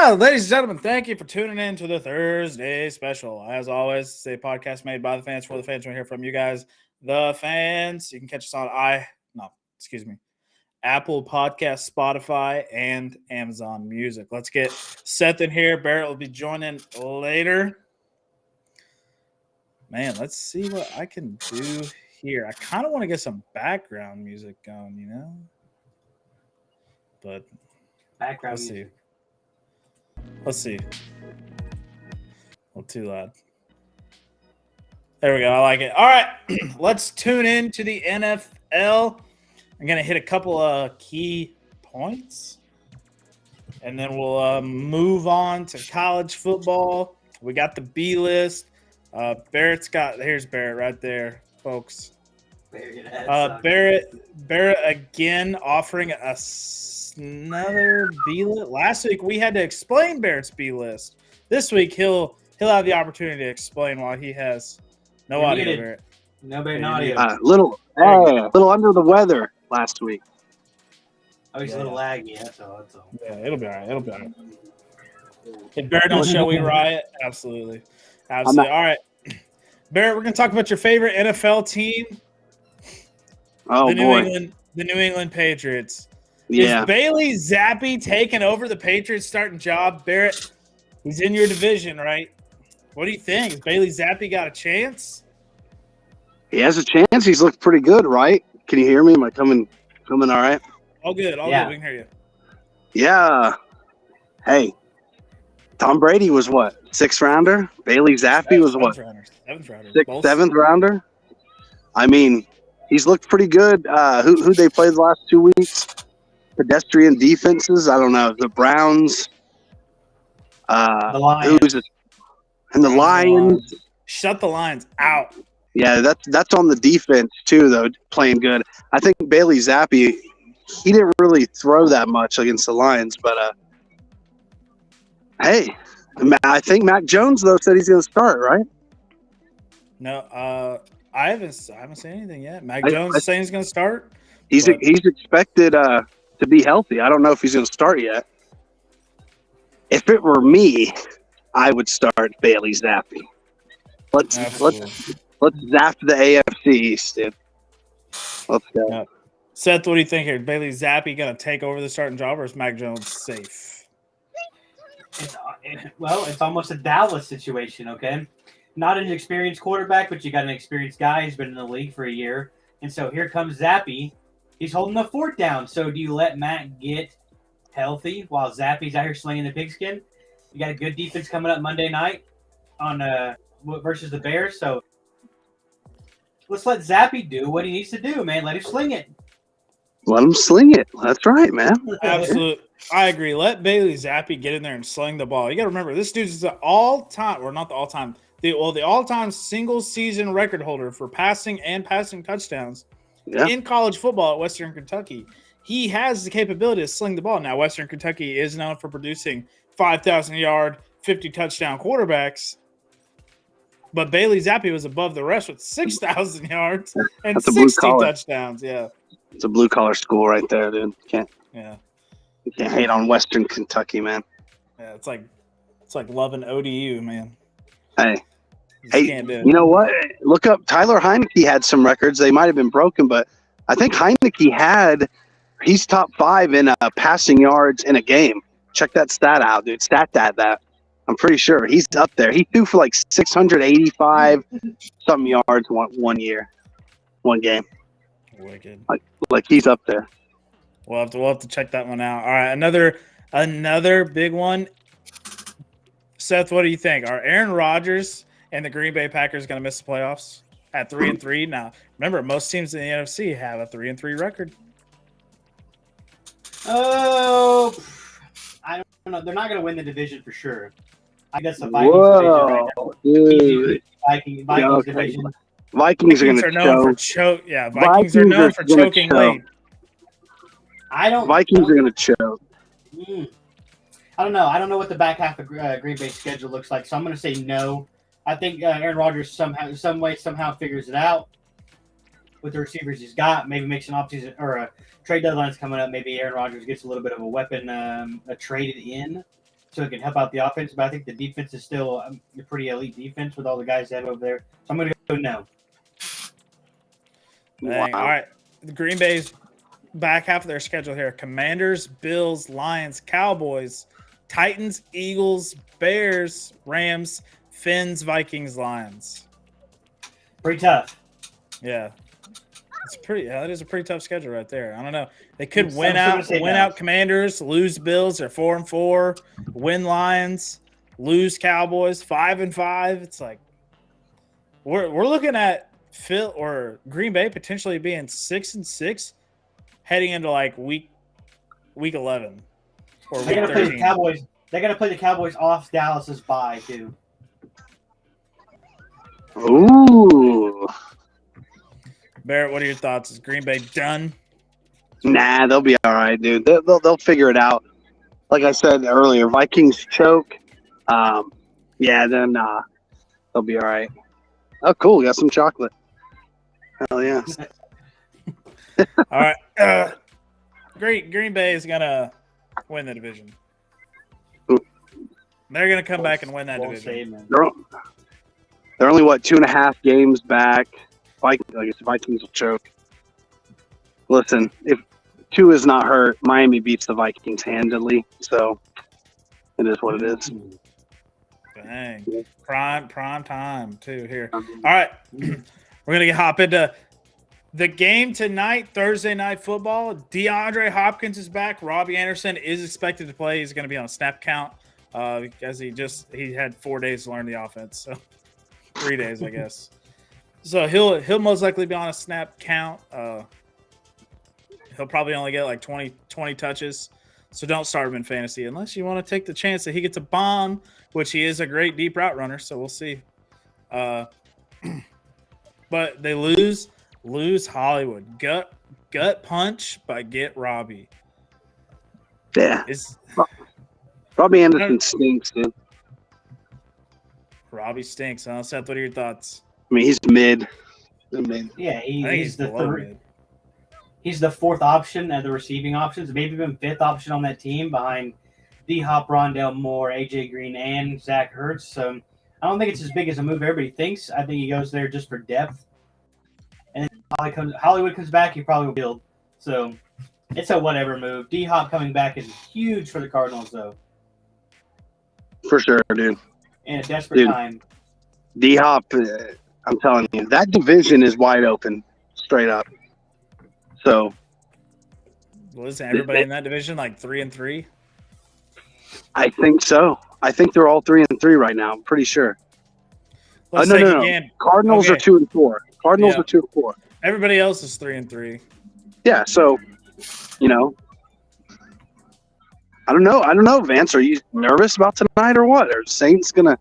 Well, ladies and gentlemen, thank you for tuning in to the Thursday special. As always, it's a podcast made by the fans for the fans. We'll hear from you guys, the fans. You can catch us on Apple Podcast, Spotify, and Amazon Music. Let's get Seth in here. Barrett will be joining later. Man, let's see what I can do here. I kind of want to get some background music going, you know? But Background let's music. see. Let's see. A little too loud. There we go. I like it. All right. Let's tune in to the NFL. I'm going to hit a couple of key points. And then we'll move on to college football. We got the B list. Here's Barrett right there, folks. Barrett again offering another B list. Last week we had to explain Barrett's B list. This week he'll have the opportunity to explain why he has no audio. Barrett. No audio. Little under the weather last week. Oh, he's a little laggy. That's all. Yeah, it'll be all right. If Barrett don't show, we riot. Absolutely. All right, Barrett, we're going to talk about your favorite NFL team. Oh, the boy. New England Patriots. Yeah. Is Bailey Zappi taking over the Patriots starting job? Barrett, he's in your division, right? What do you think? Has Bailey Zappi got a chance? He has a chance. He's looked pretty good, right? Can you hear me? Am I coming all right? All good. We can hear you. Yeah. Hey, Tom Brady was what? 6th rounder? Bailey Zappi was what? 7th rounder. 7th rounder? I mean, he's looked pretty good. Who they played the last 2 weeks? Pedestrian defenses. I don't know. The Browns. The Lions. And the Lions. Shut the Lions out. Yeah, that's on the defense too, though, playing good. I think Bailey Zappi, he didn't really throw that much against the Lions, but hey, I think Mac Jones though said he's going to start, right? No, I haven't seen anything yet. Mac Jones is saying he's going to start. He's expected to be healthy. I don't know if he's going to start yet. If it were me, I would start Bailey Zappi. Let's zap the AFC East, dude. Let's go. Yeah. Seth, what do you think here? Bailey Zappi going to take over the starting job, or is Mac Jones safe? It's almost a Dallas situation, okay? Not an experienced quarterback, but you got an experienced guy who's been in the league for a year. And so here comes Zappi. He's holding the fort down. So do you let Mac get healthy while Zappi's out here slinging the pigskin? You got a good defense coming up Monday night on versus the Bears. So let's let Zappi do what he needs to do, man. Let him sling it. Let him sling it. That's right, man. Absolutely. I agree. Let Bailey Zappi get in there and sling the ball. You got to remember, this dude's the all-time, or not the all-time, the all-time single-season record holder for passing and passing touchdowns in college football at Western Kentucky. He has the capability to sling the ball. Now, Western Kentucky is known for producing 5,000-yard, 50-touchdown quarterbacks. But Bailey Zappi was above the rest with 6,000 yards and 60 touchdowns. Yeah. It's a blue-collar school right there, dude. You can't hate on Western Kentucky, man. Yeah, it's like loving ODU, man. Hey, you know what? Look up Tyler Heineke had some records. They might have been broken, but I think Heineke he's top 5 in passing yards in a game. Check that stat out, dude. Stat that. I'm pretty sure he's up there. He threw for like 685 something yards one game. Wicked. Like he's up there. We'll have to check that one out. All right, another big one. Seth, what do you think? Are Aaron Rodgers and the Green Bay Packers going to miss the playoffs at 3-3? Now, remember, most teams in the NFC have a 3-3 record. Oh, I don't know. They're not going to win the division for sure. I guess the Vikings division right now. Dude. Vikings division. Vikings are going to choke. Yeah, Vikings are known for choking late. Vikings are going to choke. I don't know. I don't know what the back half of Green Bay's schedule looks like, so I'm going to say no. I think Aaron Rodgers somehow figures it out with the receivers he's got. Maybe makes an offseason or a trade deadline's coming up. Maybe Aaron Rodgers gets a little bit of a weapon traded in. so it can help out the offense. But I think the defense is still a pretty elite defense with all the guys they have over there. So I'm going to go no. Dang. Wow. All right. The Green Bay's back half of their schedule here. Commanders, Bills, Lions, Cowboys, Titans, Eagles, Bears, Rams, Finns, Vikings, Lions. Pretty tough. Yeah. It's pretty. That is a pretty tough schedule right there. I don't know. They could I'm win still gonna out, say win no. out Commanders, lose Bills. They're 4-4. Win Lions, lose Cowboys, 5-5. It's like we're looking at Phil or Green Bay potentially being 6-6, heading into like week 11 or They week got to play the 13. Cowboys. They got to play the Cowboys off Dallas's bye too. Ooh. Barrett, what are your thoughts? Is Green Bay done? Nah, they'll be all right, dude. They'll figure it out. Like I said earlier, Vikings choke. Yeah, then they'll be all right. Oh, cool. Got some chocolate. Hell yeah. All right. Green Bay is gonna win the division. Ooh. They're gonna come back and win that Won't division. say, man. They're only, what, 2.5 games back. I guess the Vikings will choke. Listen, if 2 is not hurt, Miami beats the Vikings handily. So it is what it is. Dang. Prime time too here. All right. We're gonna hop into the game tonight, Thursday night football. DeAndre Hopkins is back. Robbie Anderson is expected to play. He's gonna be on a snap count. Because he had 4 days to learn the offense. So 3 days, I guess. So he'll most likely be on a snap count. He'll probably only get like 20 touches. So don't start him in fantasy unless you want to take the chance that he gets a bomb, which he is a great deep route runner. So we'll see. But they lose Hollywood. Gut punch by Get Robbie. Yeah. Is Robbie Anderson stinks, dude. Robbie stinks, huh? Seth, what are your thoughts? I mean, he's mid. Mid. Yeah, I think he's the below third. mid. He's the fourth option at the receiving options, maybe even fifth option on that team behind D-Hop, Rondell Moore, AJ Green, and Zach Ertz. So I don't think it's as big as a move everybody thinks. I think he goes there just for depth. And then Hollywood comes back, he probably will build. So it's a whatever move. D-Hop coming back is huge for the Cardinals, though, For sure, dude. in a desperate Dude. time. D-Hop, I'm telling you, that division is wide open, straight up. So Listen, everybody in that division like 3-3. I think so. I think they're all 3-3 right now. I'm pretty sure. Let's no, take no, a no. game. Cardinals Okay. are 2-4. Cardinals Yeah. are 2-4. Everybody else is 3-3. Yeah. So, I don't know, Vance. Are you nervous about tonight or what? Are Saints gonna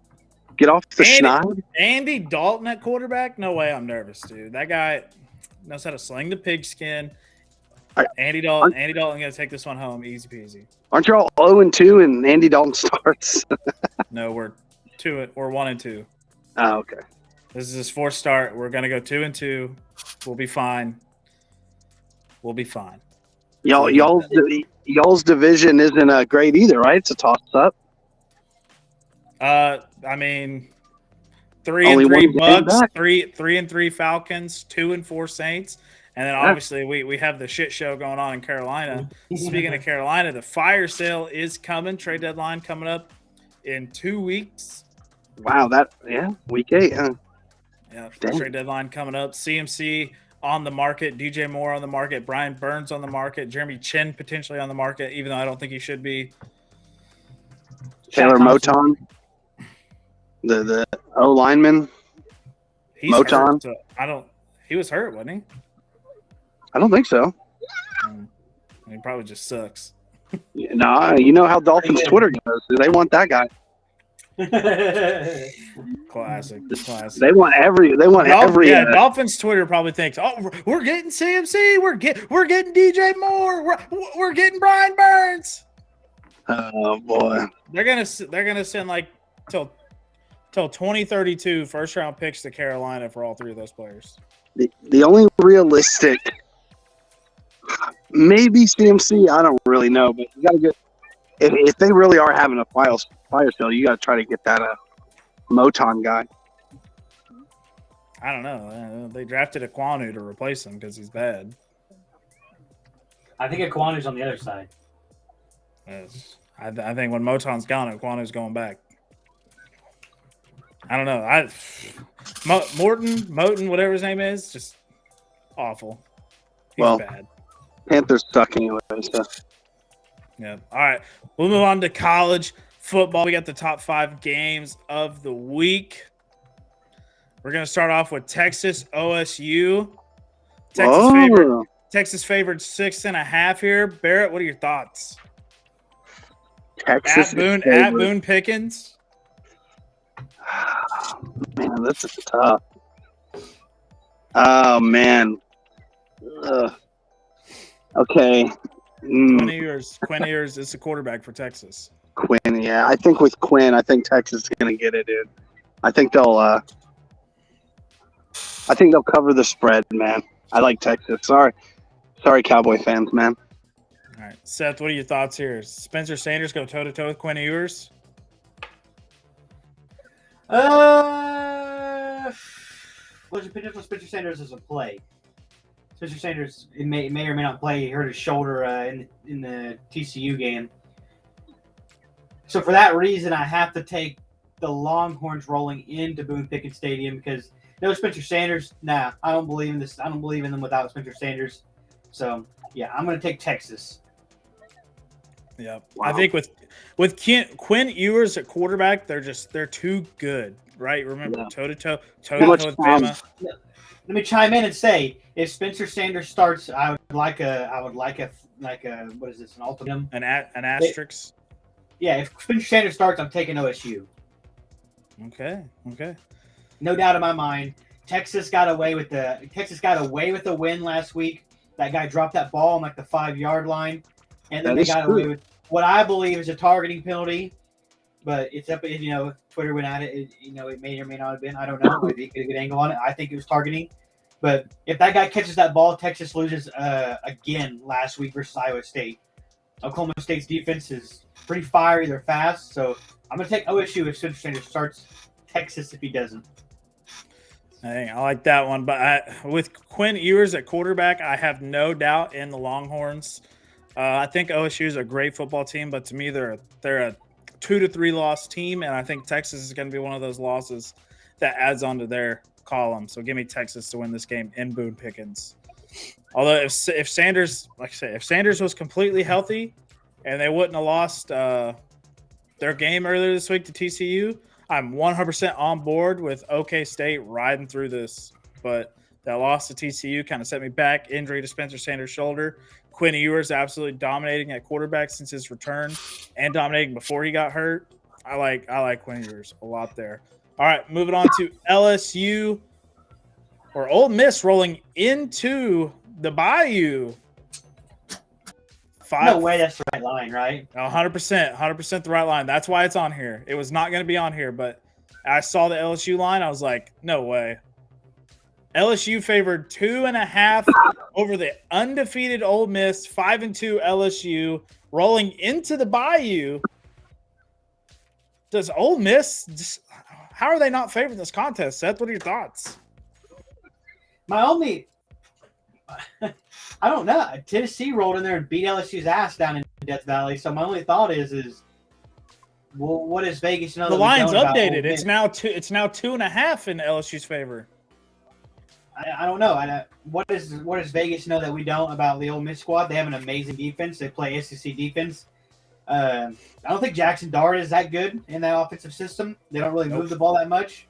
get off the schneid? Andy Dalton at quarterback? No way, I'm nervous, dude. That guy knows how to sling the pigskin. All right. Andy Dalton gonna take this one home, easy peasy. Aren't you all 0-2 and Andy Dalton starts? No, we're 1-2. Oh, okay. This is his fourth start. We're gonna go 2-2. We'll be fine. Y'all's division isn't great either, right? It's a toss-up. I mean, Only 3-3 one game Bucks, back. 3-3 Falcons, 2-4 Saints, and then obviously we have the shit show going on in Carolina. Speaking of Carolina, the fire sale is coming. Trade deadline coming up in 2 weeks. Wow, week 8, huh? Yeah, Dang. trade deadline coming up. CMC on the market, DJ Moore on the market, Brian Burns on the market, Jeremy Chin potentially on the market, even though I don't think he should be. Taylor Shaq Thompson. Moton, the O lineman. He's Moton? hurt, so he was hurt, wasn't he? I don't think so. He probably just sucks. Nah, you know how Dolphins Twitter goes. They want that guy. Classic. They want every. Dolphins Twitter probably thinks, "Oh, we're getting CMC, we're getting DJ Moore, we're getting Brian Burns." Oh boy. They're gonna send like till 2032 first round picks to Carolina for all three of those players. The only realistic, maybe CMC. I don't really know, but you gotta get if they really are having a fire sale, you got to try to get that Moton guy. I don't know. They drafted Aquanu to replace him because he's bad. I think Aquanu's on the other side. Yes. I think when Moton's gone, Aquanu's going back. I don't know. Moton, whatever his name is, just awful. He's bad. Panthers suck anyway. So. Yeah. All right. We'll move on to college football. We got the top 5 games of the week. We're going to start off with Texas OSU. Texas favored 6.5 here. Barrett, what are your thoughts? Texas at Boone Pickens. Man, this is tough. Oh man. Okay. Quinn Ewers is the quarterback for Texas. Quinn, yeah. I think with Quinn, I think Texas is gonna get it, dude. I think they'll cover the spread, man. I like Texas. Sorry, Cowboy fans, man. All right, Seth, what are your thoughts here? Spencer Sanders go toe to toe with Quinn Ewers? What's the potential Spencer Sanders as a play? Spencer Sanders may or may not play. He hurt his shoulder in the TCU game. So for that reason, I have to take the Longhorns rolling into Boone Pickens Stadium because no Spencer Sanders. Nah, I don't believe in this. I don't believe in them without Spencer Sanders. So yeah, I'm going to take Texas. Yeah, wow. I think with Quinn Ewers at quarterback, they're too good, right? Remember, toe to toe with Bama. Let me chime in and say, if Spencer Sanders starts, I would like a what is this? An ultimatum? An asterisk. Yeah, if Spencer Sanders starts, I'm taking OSU. Okay. No doubt in my mind. Texas got away with the win last week. That guy dropped that ball on like the 5-yard line, and then they got away with what I believe is a targeting penalty. But it's up, Twitter went at it. It may or may not have been. I don't know. Maybe get a good angle on it. I think it was targeting. But if that guy catches that ball, Texas loses again last week versus Iowa State. Oklahoma State's defense is pretty fiery. They're fast. So I'm going to take OSU if Spencer Sanders starts. Texas if he doesn't. I like that one. But with Quinn Ewers at quarterback, I have no doubt in the Longhorns. I think OSU is a great football team, but to me, they're a 2 to 3 loss team, and I think Texas is going to be one of those losses that adds onto their column. So give me Texas to win this game in Boone Pickens. Although if Sanders, like I say, if Sanders was completely healthy and they wouldn't have lost their game earlier this week to TCU, I'm 100% on board with OK State riding through this. But that loss to TCU kind of set me back. Injury to Spencer Sanders' shoulder. Quinn Ewers absolutely dominating at quarterback since his return and dominating before he got hurt. I like Quinn Ewers a lot there. All right, moving on to LSU or Ole Miss rolling into the Bayou. No way that's the right line, right? 100% the right line. That's why it's on here. It was not going to be on here, but I saw the LSU line. I was like, no way. LSU favored 2.5 over the undefeated Ole Miss, 5-2 LSU, rolling into the Bayou. Does Ole Miss how are they not favored in this contest, Seth? What are your thoughts? I don't know. Tennessee rolled in there and beat LSU's ass down in Death Valley. So my only thought is well, what is Vegas know? The line's updated. It's now 2.5 in LSU's favor. I don't know. What does Vegas know that we don't about the Ole Miss squad? They have an amazing defense. They play SEC defense. I don't think Jackson Dart is that good in that offensive system. They don't really move the ball that much.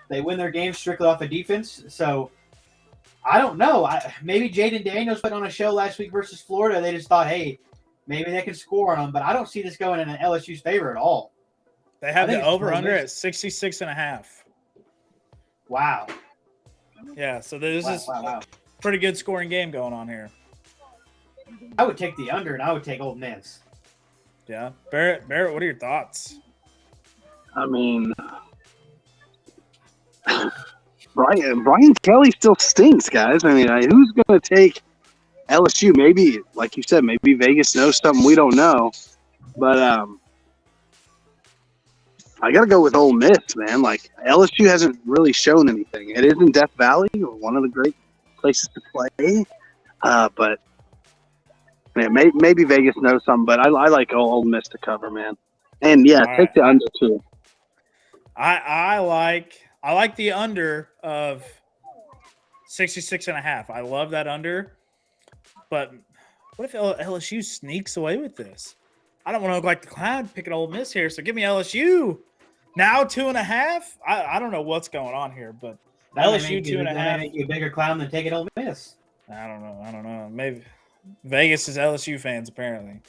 They win their games strictly off of defense. So I don't know. Maybe Jaden Daniels put on a show last week versus Florida. They just thought, hey, maybe they can score on them. But I don't see this going in an LSU's favor at all. They have the over-under at 66.5. Wow. Yeah, so this is a pretty good scoring game going on here. I would take the under, and I would take Ole Miss. Yeah. Barrett, what are your thoughts? I mean, Brian Kelly still stinks, guys. I mean, who's going to take LSU? Maybe, like you said, maybe Vegas knows something we don't know. But I got to go with Ole Miss, man. Like, LSU hasn't really shown anything. It is in Death Valley, one of the great places to play. But man, maybe Vegas knows something, but I like Ole Miss to cover, man. And yeah, All take the under too. I like the under of 66.5. I love that under. But what if LSU sneaks away with this? I don't want to look like the clown picking Ole Miss here, so give me LSU. Now 2.5. I don't know what's going on here, but LSU 2.5. Make you a bigger clown than taking Ole Miss. I don't know. Maybe Vegas is LSU fans apparently.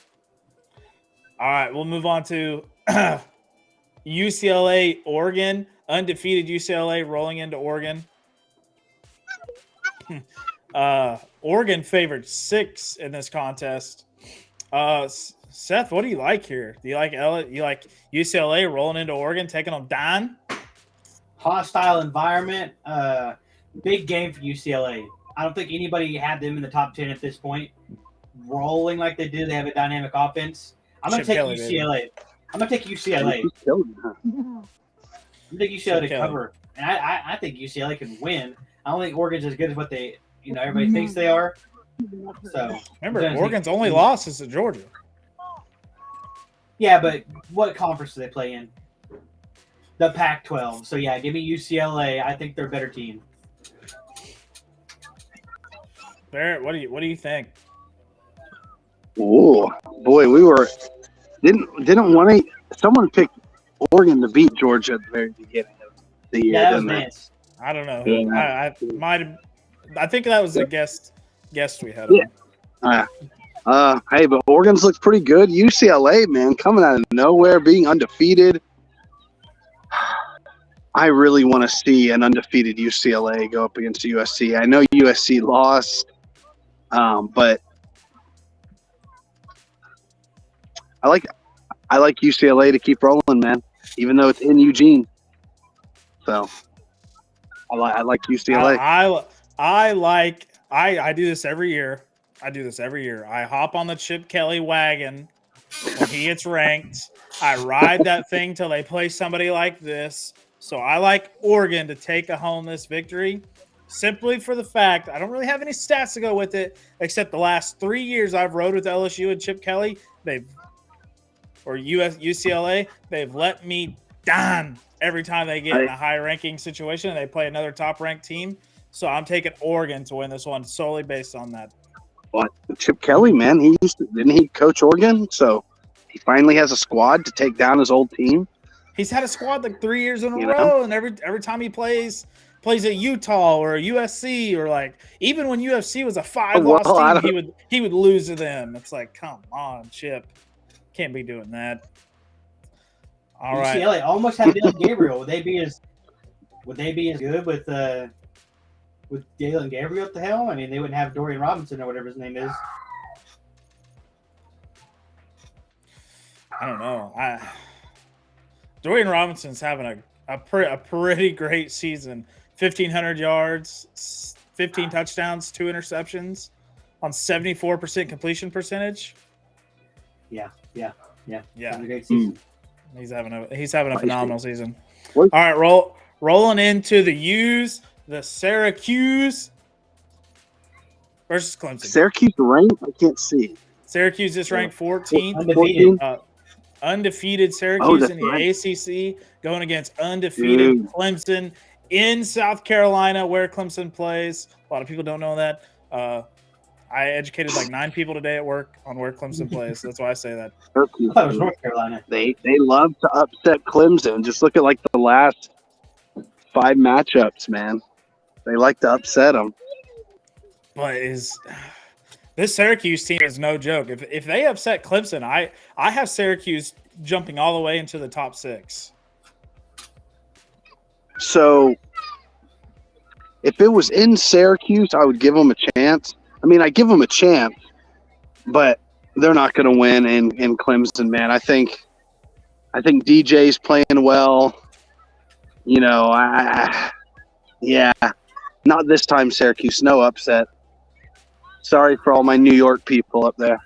All right, we'll move on to UCLA, Oregon. Undefeated UCLA rolling into Oregon. Oregon favored 6 in this contest. Seth, what do you like here? Do you like UCLA rolling into Oregon, taking them down? Hostile environment. Big game for UCLA. I don't think anybody had them in the top 10 at this point. Rolling like they do. They have a dynamic offense. I'm going to take UCLA. I'm going to take UCLA. I'm going to take UCLA to cover. And I think UCLA can win. I don't think Oregon's as good as what they, everybody thinks they are. So remember, Oregon's only loss is to Georgia. Yeah, but what conference do they play in? The Pac-12. So yeah, give me UCLA. I think they're a better team. Barrett, what do you think? Oh boy, we were didn't want to. Someone picked Oregon to beat Georgia at the very beginning of the year. Yeah, that was nice. I don't know. I might have. I think that was a guest we had. Yeah. Hey, but Oregon's looked pretty good. UCLA, man, coming out of nowhere, being undefeated. I really want to see an undefeated UCLA go up against USC. I know USC lost, but I like UCLA to keep rolling, man. Even though it's in Eugene, so I like UCLA. I do this every year. I hop on the Chip Kelly wagon when he gets ranked. I ride that thing till they play somebody like this. So I like Oregon to take home this victory simply for the fact I don't really have any stats to go with it, except the last 3 years I've rode with LSU and Chip Kelly. UCLA, they've let me down every time they get in a high-ranking situation and they play another top-ranked team. So I'm taking Oregon to win this one solely based on that. What? Chip Kelly, man, didn't he coach Oregon? So he finally has a squad to take down his old team. He's had a squad like 3 years in a row, and every time he plays at Utah or USC or like even when UFC was a 5-loss team, he would lose to them. It's like, come on, Chip, can't be doing that. All right, UCLA almost had Dillon Gabriel. Would they be as good with Dillon Gabriel? What the hell? I mean, they wouldn't have Dorian Robinson or whatever his name is. I don't know. Dorian Robinson's having a pretty great season. 1,500 yards, 15 touchdowns, 2 interceptions on 74% completion percentage. Yeah. A great season. He's having a phenomenal season. All right, rolling into the U's, the Syracuse versus Clemson. Syracuse ranked? I can't see. Syracuse is ranked 14th. Undefeated. Undefeated Syracuse in the right. ACC going against undefeated Clemson in South Carolina, where Clemson plays. A lot of people don't know that. I educated like 9 people today at work on where Clemson plays. That's why I say that. Syracuse, I thought it was North Carolina. They love to upset Clemson. Just look at like the last 5 matchups, man. They like to upset them. But this Syracuse team is no joke. If they upset Clemson, I have Syracuse jumping all the way into the top 6. So if it was in Syracuse, I would give them a chance. I mean, I give them a chance, but they're not going to win in Clemson, man. I think DJ's playing well. Not this time, Syracuse. No upset. Sorry for all my New York people up there.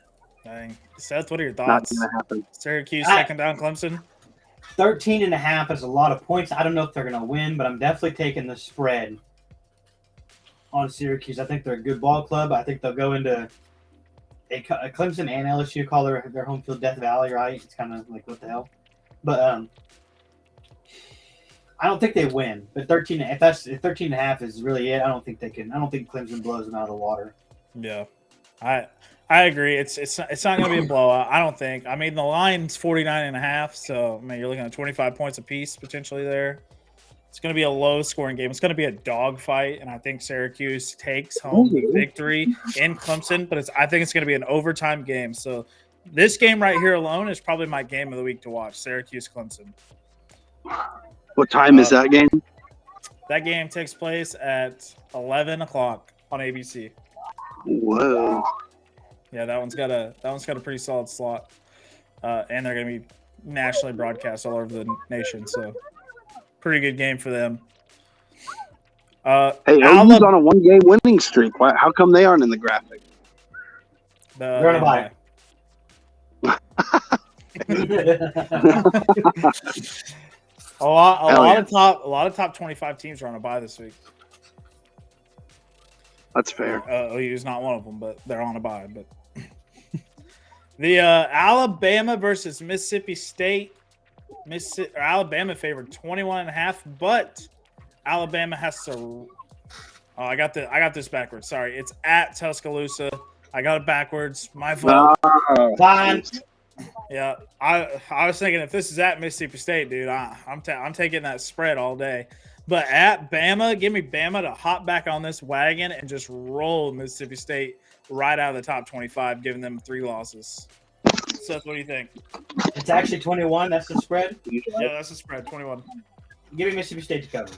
Dang. Seth, what are your Not thoughts? going to happen. Syracuse second down Clemson. 13.5 is a lot of points. I don't know if they're going to win, but I'm definitely taking the spread on Syracuse. I think they're a good ball club. I think they'll go into a Clemson and LSU call their home field Death Valley, right? It's kind of like, what the hell? But I don't think they win. But 13.5 is really it, I don't think they can. I don't think Clemson blows them out of the water. Yeah, I agree. It's not going to be a blowout. I don't think. I mean, the line's 49.5, so I mean, you're looking at 25 points apiece potentially there. It's going to be a low-scoring game. It's going to be a dogfight, and I think Syracuse takes home the victory in Clemson. But I think it's going to be an overtime game. So this game right here alone is probably my game of the week to watch. Syracuse-Clemson. What time is that game? That game takes place at 11 o'clock on ABC. Whoa. Yeah, that one's got a pretty solid slot, and they're going to be nationally broadcast all over the nation. So, pretty good game for them. Hey, OU's on a one-game winning streak. How come they aren't in the graphic? They're on a bye. A lot of top 25 teams are on a bye this week. That's fair. OU's not one of them, but they're on a bye. But the Alabama versus Mississippi State. Alabama favored 21.5, but Alabama has to. Oh, I got this backwards. Sorry, it's at Tuscaloosa. I got it backwards. My fault. Fine. Yeah, I was thinking if this is at Mississippi State, dude, I'm taking that spread all day. But at Bama, give me Bama to hop back on this wagon and just roll Mississippi State right out of the top 25, giving them 3 losses. Seth, what do you think? It's actually 21. That's the spread. Yeah, that's the spread. 21. Give me Mississippi State to cover.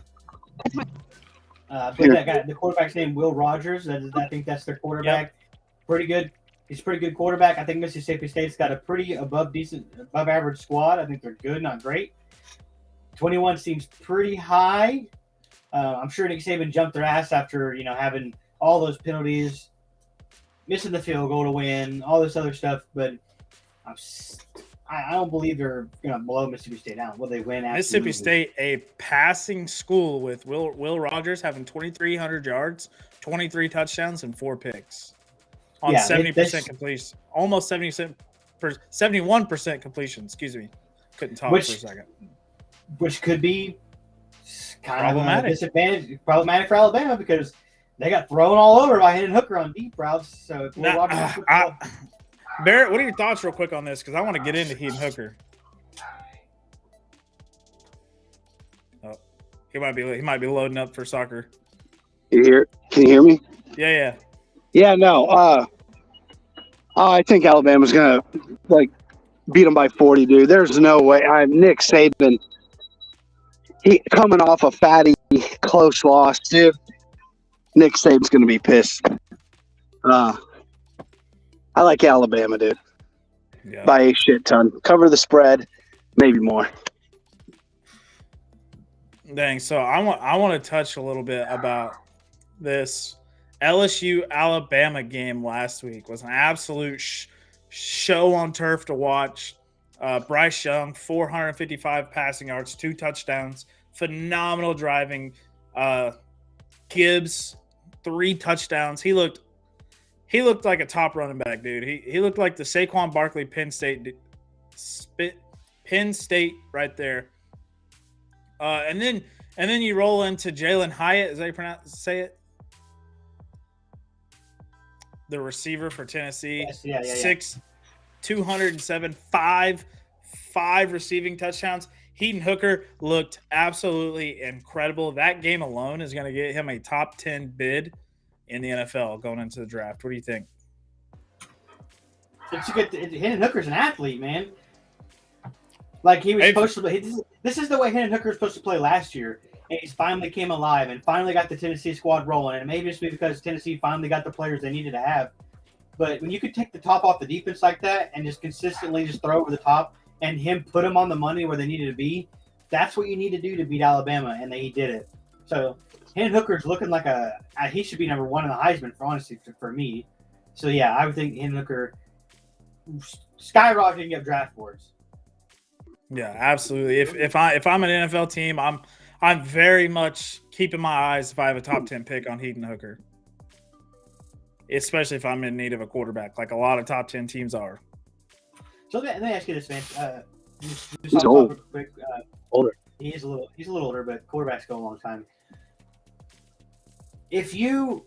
That guy, the quarterback's name Will Rogers. I think that's their quarterback. Yep. Pretty good. He's a pretty good quarterback. I think Mississippi State's got a pretty above average squad. I think they're good, not great. 21 seems pretty high. I'm sure Nick Saban jumped their ass after having all those penalties, missing the field goal to win, all this other stuff. But I don't believe they're going to blow Mississippi State out. Will they win? Mississippi State, a passing school with Will Rogers having 2,300 yards, 23 touchdowns, and 4 picks on 70% completion, almost 71% completion. Excuse me, couldn't talk for a second. Which could be kind of a disadvantage, problematic for Alabama because they got thrown all over by Hendon Hooker on deep routes. So Barrett, what are your thoughts real quick on this? Because I want to get into Hendon Hooker. Oh, he might be loading up for soccer. Can you hear me? Yeah. Yeah, no. I think Alabama's gonna beat them by 40, dude. There's no way. Nick Saban. He coming off a fatty close loss, dude. Nick Saban's gonna be pissed. I like Alabama, dude. Yeah. By a shit ton. Cover the spread, maybe more. Dang. So I want to touch a little bit about this LSU Alabama game last week. Was an absolute show on turf to watch. Bryce Young, 455 passing yards, 2 touchdowns, phenomenal driving. Gibbs, 3 touchdowns. He looked like a top running back, dude. He looked like the Saquon Barkley Penn State right there. And then you roll into Jalen Hyatt. Is that how you say it? The receiver for Tennessee. Yes, 6, 207, 5 receiving touchdowns. Hendon Hooker looked absolutely incredible. That game alone is going to get him a top 10 bid in the NFL going into the draft. What do you think? It's good. Hendon Hooker's an athlete, man. Like he was supposed to. This is the way Hendon Hooker was supposed to play last year, and he's finally came alive and finally got the Tennessee squad rolling. And maybe it's because Tennessee finally got the players they needed to have. But when you could take the top off the defense like that and just consistently just throw over the top and him put them on the money where they needed to be, that's what you need to do to beat Alabama, and he did it. So Hendon Hooker's looking like he should be number 1 in the Heisman, for me. So yeah, I would think Hendon Hooker skyrocketing up draft boards. Yeah, absolutely. If I'm an NFL team, I'm very much keeping my eyes if I have a top 10 pick on Hendon Hooker, especially if I'm in need of a quarterback, like a lot of top 10 teams are. So let me ask you this, man. He's old. Quick, Older. He's a little older, but quarterbacks go a long time. If you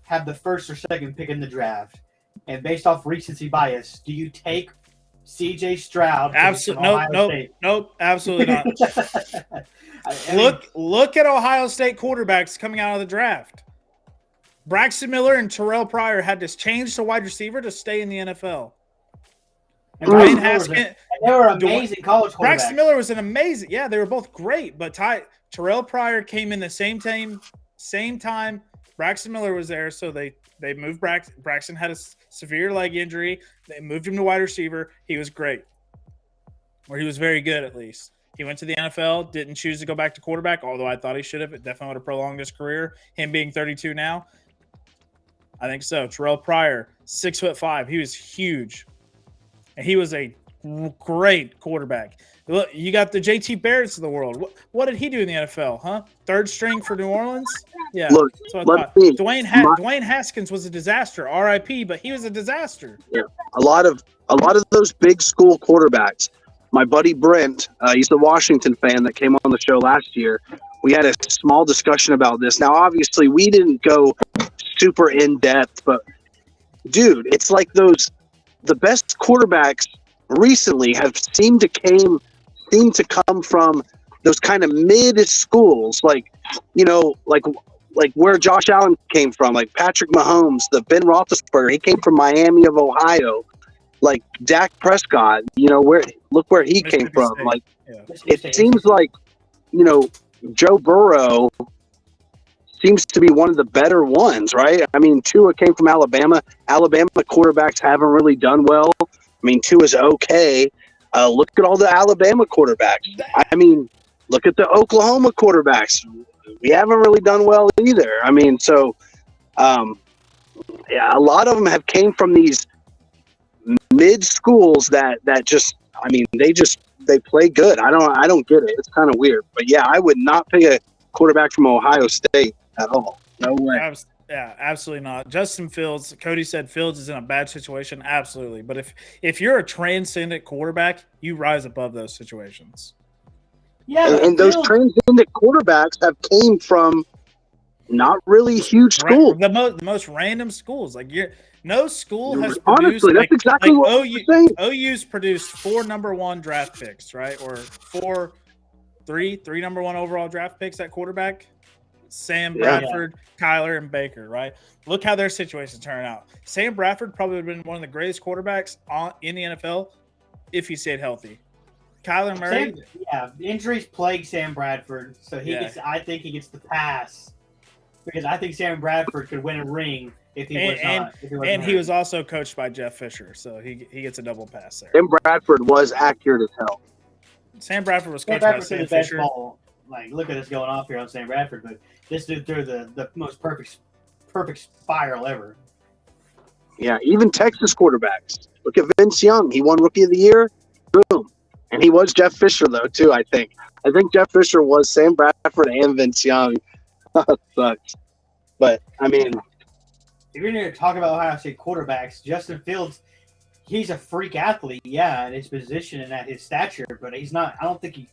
have the first or second pick in the draft, and based off recency bias, do you take C.J. Stroud? Absolutely, nope, absolutely not. Look at Ohio State quarterbacks coming out of the draft. Braxton Miller and Terrell Pryor had to change to wide receiver to stay in the NFL. And Dwayne Haskins, they were amazing college quarterbacks. Braxton Miller was an amazing. Yeah, they were both great, but Terrell Pryor came in the same time. Braxton Miller was there, so they moved Braxton. Braxton had a severe leg injury. They moved him to wide receiver. He was great, or he was very good at least. He went to the NFL, didn't choose to go back to quarterback, although I thought he should have. It definitely would have prolonged his career. Him being 32 now, I think so. Terrell Pryor, 6'5", he was huge, and he was a great quarterback. Look, you got the JT Barretts of the world. What did he do in the NFL, huh? Third string for New Orleans? Yeah. Look, Dwayne Haskins was a disaster, RIP, but he was a disaster. Yeah. A lot of those big school quarterbacks. My buddy Brent, he's the Washington fan that came on the show last year. We had a small discussion about this. Now, obviously, we didn't go super in depth, but dude, it's like the best quarterbacks recently have seemed to come from those kind of mid schools, like where Josh Allen came from, like Patrick Mahomes, the Ben Roethlisberger, he came from Miami of Ohio, like Dak Prescott, look where he came from. State. Like, Yeah. it seems like, Joe Burrow seems to be one of the better ones, right? I mean, Tua came from Alabama. Alabama quarterbacks haven't really done well. I mean, Tua's okay. Look at all the Alabama quarterbacks. I mean, look at the Oklahoma quarterbacks. We haven't really done well either. I mean, so yeah, a lot of them have came from these mid schools that just, I mean, they play good. I don't get it. It's kind of weird. But yeah, I would not pick a quarterback from Ohio State at all. No way. Yeah, absolutely not. Justin Fields, Cody said Fields is in a bad situation. Absolutely. But if you're a transcendent quarterback, you rise above those situations. Yeah, and those transcendent quarterbacks have came from not really huge schools. The most random schools. Like no school has honestly, produced, that's exactly what OU, I'm saying. OU's produced 4 number 1 draft picks, right? Or three number 1 overall draft picks at quarterback. Sam Bradford, Kyler, and Baker, right? Look how their situations turn out. Sam Bradford probably would have been one of the greatest quarterbacks in the NFL if he stayed healthy. Kyler Murray. Injuries plague Sam Bradford, so I think he gets the pass because I think Sam Bradford could win a ring if he was not. And he was also coached by Jeff Fisher, so he gets a double pass there. Sam Bradford was accurate as hell. Sam Bradford was coached by Sam Fisher. Ball. Like, look at us going off here on Sam Bradford, but this dude threw the most perfect spiral ever. Yeah, even Texas quarterbacks. Look at Vince Young. He won Rookie of the Year. Boom. And he was Jeff Fisher, though, too, I think. I think Jeff Fisher was Sam Bradford and Vince Young. Sucks. But, I mean. If you're going to talk about Ohio State quarterbacks, Justin Fields, he's a freak athlete, at his position and at his stature, but he's not. I don't think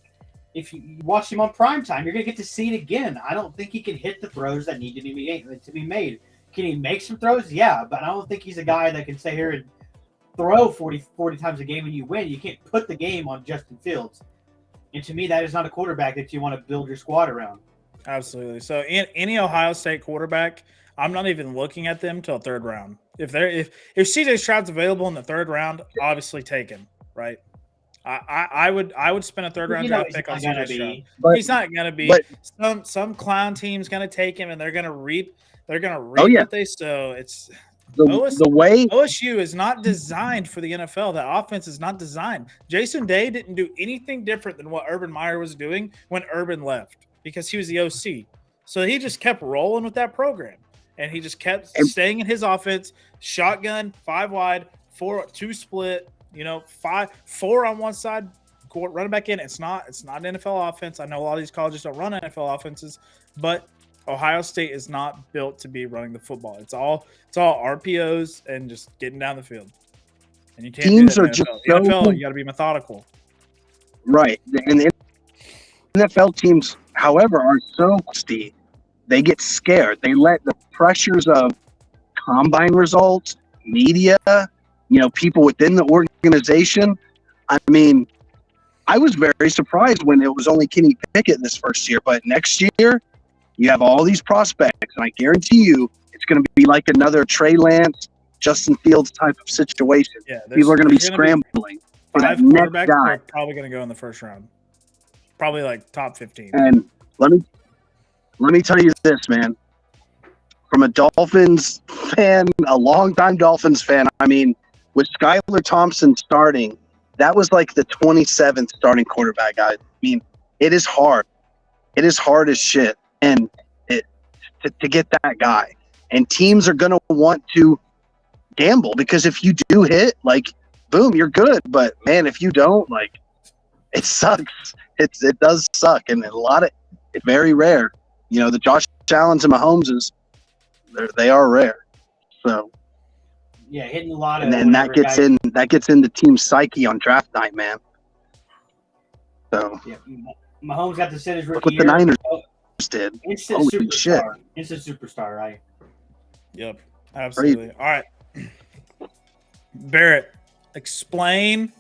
if you watch him on primetime, you're going to get to see it again. I don't think he can hit the throws that need to be made. Can he make some throws? Yeah, but I don't think he's a guy that can stay here and throw 40 times a game and you win. You can't put the game on Justin Fields. And to me, that is not a quarterback that you want to build your squad around. Absolutely. So any Ohio State quarterback, I'm not even looking at them till 3rd round. If CJ Stroud's available in the 3rd round, obviously take him, right? I would spend a 3rd round draft pick on CJ Stroud. But he's not going to be. Some clown team's going to take him, and they're going to reap. They're going to reap what they sow. It's the way OSU is not designed for the NFL. That offense is not designed. Jason Day didn't do anything different than what Urban Meyer was doing when Urban left because he was the OC. So he just kept rolling with that program, and he just kept staying in his offense, shotgun, 5 wide, two split, 4 on one side, running back in. It's not NFL offense. I know a lot of these colleges don't run NFL offenses, but Ohio State is not built to be running the football. It's all RPOs and just getting down the field. And you can't Teams do that are in just NFL. NFL, you got to be methodical. Right. And the NFL teams, however, are so steep. They get scared. They let the pressures of combine results, media, people within the organization. I mean, I was very surprised when it was only Kenny Pickett this first year, but next year you have all these prospects, and I guarantee you it's going to be like another Trey Lance, Justin Fields type of situation. Yeah, people are going to be scrambling for that next guy. Are probably going to go in the first round, probably like top 15. And let me tell you this, man. From a Dolphins fan, a longtime Dolphins fan, I mean, with Skylar Thompson starting, that was like the 27th starting quarterback. I mean, it is hard. It is hard as shit, and to get that guy. And teams are going to want to gamble because if you do hit, like, boom, you're good. But man, if you don't, like, it sucks. It does suck, and it's very rare. The Josh Allens and Mahomes they are rare. So yeah, hitting a lot of. And then that gets in the team psyche on draft night, man. So yeah, Mahomes got to sit his rookie look what year. the Niners did. Instant Holy superstar. shit. Instant superstar, right? Yep, absolutely. All right, Barrett, explain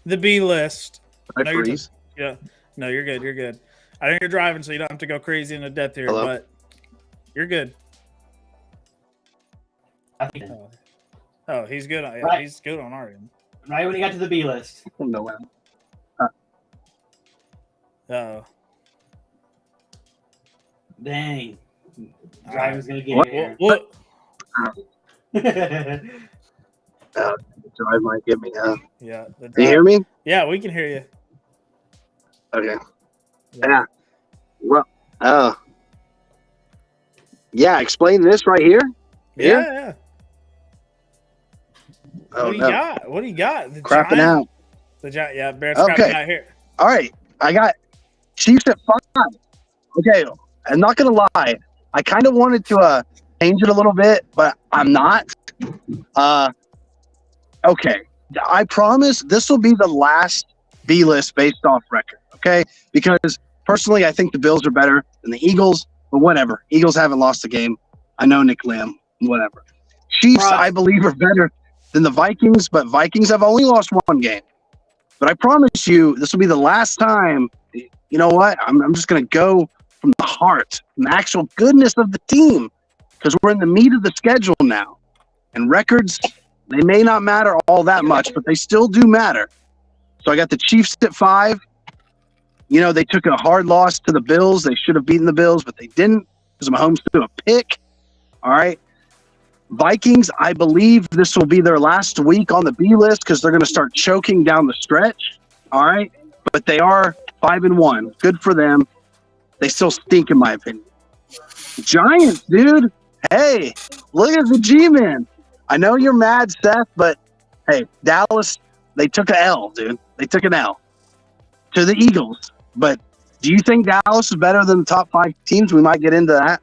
the B list. I freeze. Yeah, no, you're good. You're good. I think you're driving, so you don't have to go crazy into death here. Hello? But you're good. Oh, he's good. Yeah, Right. He's good on our end. Right when he got to the B list. No way. Oh, Dang. All Driving's gonna get What? here. what? Drive might get me. Yeah. Can you hear me? Yeah, we can hear you. Okay. Yeah. Well. Yeah. Explain this right here. Here? Yeah. Oh What do you no. got? What do you got? The Crapping Giants? out. The Giants. Yeah, Barrett's Okay. crapping out here. All right. I got Chiefs at 5. Okay. I'm not gonna lie. I kind of wanted to change it a little bit, but I'm not. Okay. I promise this will be the last B list based off record. Okay. Because personally, I think the Bills are better than the Eagles, but whatever. Eagles haven't lost a game. I know Nick Lamb, whatever. Chiefs, Right. I believe, are better than the Vikings, but Vikings have only lost 1 game. But I promise you, this will be the last time. You know what? I'm just going to go from the heart, from the actual goodness of the team, because we're in the meat of the schedule now. And records, they may not matter all that much, but they still do matter. So I got the Chiefs at 5. They took a hard loss to the Bills. They should have beaten the Bills, but they didn't because Mahomes threw a pick. All right. Vikings, I believe this will be their last week on the B list because they're going to start choking down the stretch. All right. But they are 5-1. Good for them. They still stink, in my opinion. Giants, dude. Hey, look at the G-Man. I know you're mad, Seth, but hey, Dallas, they took an L, dude. They took an L to the Eagles. But do you think Dallas is better than the top 5 teams? We might get into that.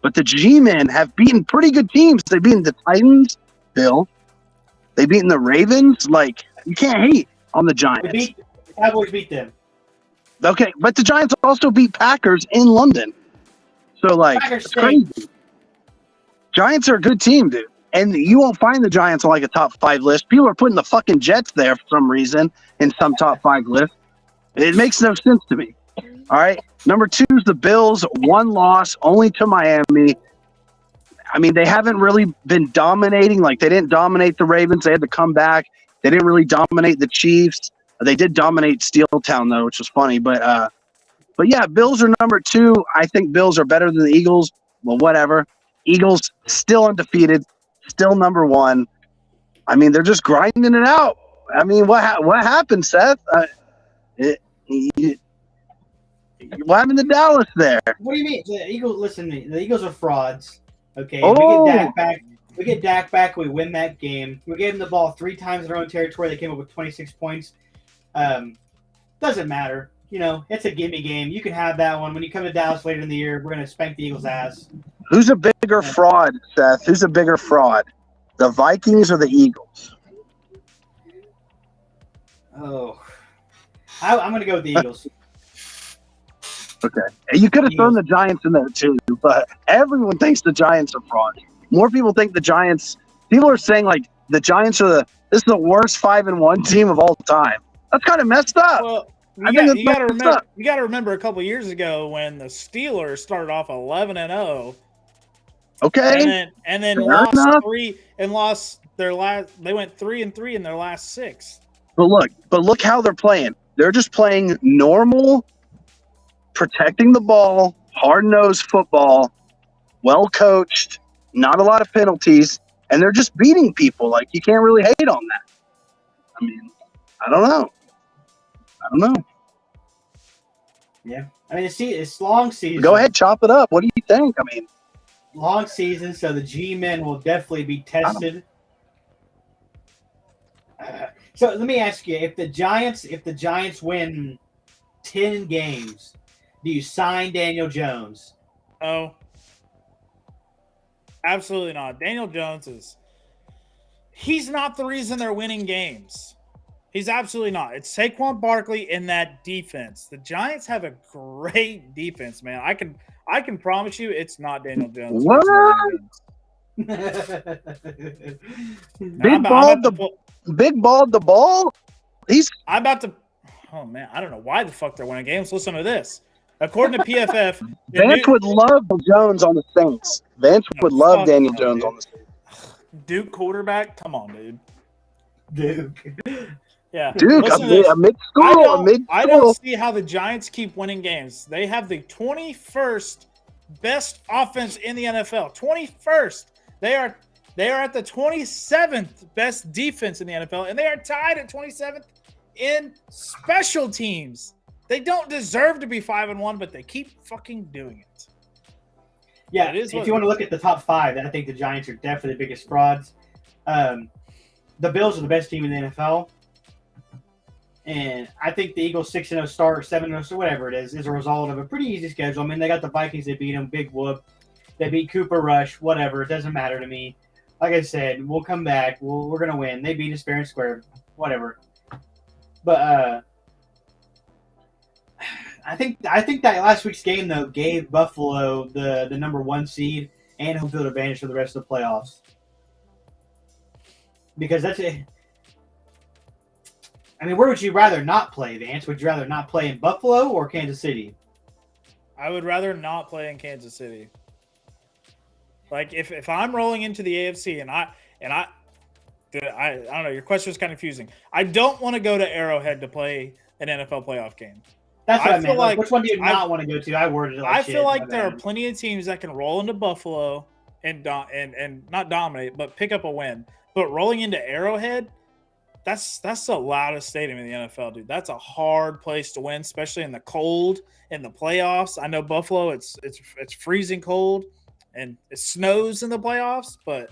But the G-Men have beaten pretty good teams. They've beaten the Titans, Bill. They've beaten the Ravens. Like, you can't hate on the Giants. The Cowboys beat them. Okay, but the Giants also beat Packers in London. So, like, Packers it's crazy. Giants are a good team, dude. And you won't find the Giants on, like, a top 5 list. People are putting the fucking Jets there for some reason in some top 5 list. It makes no sense to me. All right. Number 2 is the Bills. 1 loss, only to Miami. I mean, they haven't really been dominating. Like, they didn't dominate the Ravens. They had to come back. They didn't really dominate the Chiefs. They did dominate Steeltown, though, which was funny. But yeah, Bills are number 2. I think Bills are better than the Eagles. Well, whatever. Eagles still undefeated, still number 1. I mean, they're just grinding it out. I mean, what happened, Seth? What happened to Dallas there? What do you mean? The Eagles are frauds. Okay. Oh. We get Dak back. We get Dak back. We win that game. We gave them the ball 3 times in their own territory. They came up with 26 points. Doesn't matter. It's a gimme game. You can have that one. When you come to Dallas later in the year, we're going to spank the Eagles' ass. Who's a bigger fraud, Seth? Who's a bigger fraud? The Vikings or the Eagles? Oh. I'm going to go with the Eagles. Okay. You could have thrown the Giants in there too, but everyone thinks the Giants are fraud. More people think the Giants – people are saying, like, the Giants are this is the worst 5-1 team of all time. That's kind of messed up. Well, you got to remember a couple years ago when the Steelers started off 11-0. Okay. And then lost their last – they went 3-3 in their last 6. But look how they're playing. They're just playing normal, protecting the ball, hard-nosed football, well-coached, not a lot of penalties, and they're just beating people. Like, you can't really hate on that. I mean, I don't know. Yeah. I mean, it's long season. Go ahead, chop it up. What do you think? I mean, long season, so the G-men will definitely be tested. So let me ask you: if the Giants win 10 games, do you sign Daniel Jones? Oh, absolutely not. Daniel Jones he's not the reason they're winning games. He's absolutely not. It's Saquon Barkley in that defense. The Giants have a great defense, man. I can promise you it's not Daniel Jones. What? Big balled the ball. I'm about to. Oh man, I don't know why the fuck they're winning games. Listen to this. According to PFF, Vance would love Jones on the Saints. Vance would love Daniel Jones on the Saints. Duke quarterback, come on, dude. Duke. Yeah. Duke, a mid-school. I don't see how the Giants keep winning games. They have the 21st best offense in the NFL. 21st. They are at the 27th best defense in the NFL, and they are tied at 27th in special teams. They don't deserve to be 5-1, but they keep fucking doing it. Yeah, if you want to look at the top 5, then I think the Giants are definitely the biggest frauds. The Bills are the best team in the NFL. And I think the Eagles 6-0 start, 7-0, so whatever it is a result of a pretty easy schedule. I mean, they got the Vikings, they beat them, big whoop. They beat Cooper Rush, whatever. It doesn't matter to me. Like I said, we'll come back. We're going to win. They beat us fair and square, whatever. But I think that last week's game, though, gave Buffalo the number 1 seed and home field advantage for the rest of the playoffs. Because that's it. I mean, where would you rather not play, Vance? Would you rather not play in Buffalo or Kansas City? I would rather not play in Kansas City. Like, if I'm rolling into the AFC and I don't know, your question is kind of confusing. I don't want to go to Arrowhead to play an NFL playoff game. That's what I meant. Like, which one do you not want to go to? I worded it like I feel like there are plenty of teams that can roll into Buffalo and not dominate, but pick up a win. But rolling into Arrowhead, that's the loudest stadium in the NFL, dude. That's a hard place to win, especially in the cold in the playoffs. I know Buffalo, it's freezing cold and it snows in the playoffs, but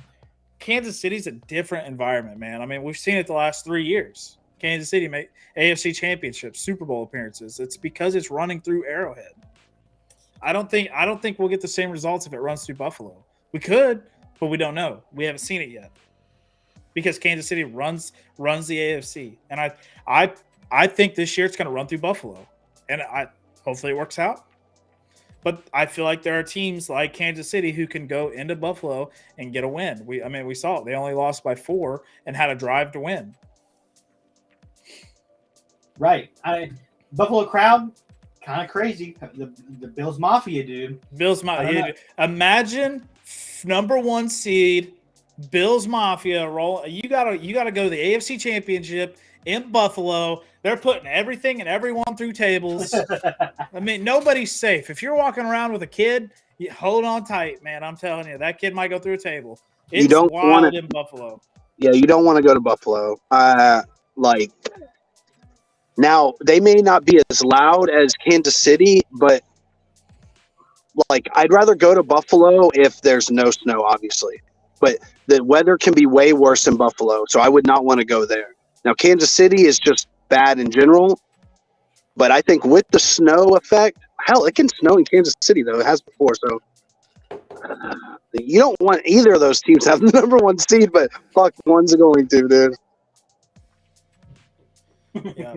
Kansas City's a different environment, man. I mean, we've seen it the last 3 years. Kansas City made AFC championships, Super Bowl appearances. It's because it's running through Arrowhead. I don't think we'll get the same results if it runs through Buffalo. We could, but we don't know. We haven't seen it yet. Because Kansas City runs the AFC, and I think this year it's going to run through Buffalo, and hopefully it works out. But I feel like there are teams like Kansas City who can go into Buffalo and get a win. We saw it; they only lost by 4 and had a drive to win. Right, Buffalo crowd kind of crazy. The Bills Mafia, dude. Bills Mafia. Imagine number 1 seed. Bills Mafia roll. You gotta go to the AFC Championship in Buffalo. They're putting everything and everyone through tables. I mean, nobody's safe. If you're walking around with a kid, you hold on tight, man. I'm telling you, that kid might go through a table. It's wild in Buffalo. Yeah, you don't want to go to Buffalo. Now they may not be as loud as Kansas City, but I'd rather go to Buffalo if there's no snow, obviously. But the weather can be way worse in Buffalo, so I would not want to go there. Now, Kansas City is just bad in general, but I think with the snow effect, hell, it can snow in Kansas City, though. It has before, so you don't want either of those teams to have the number 1 seed, but fuck, one's going to, dude. Yeah.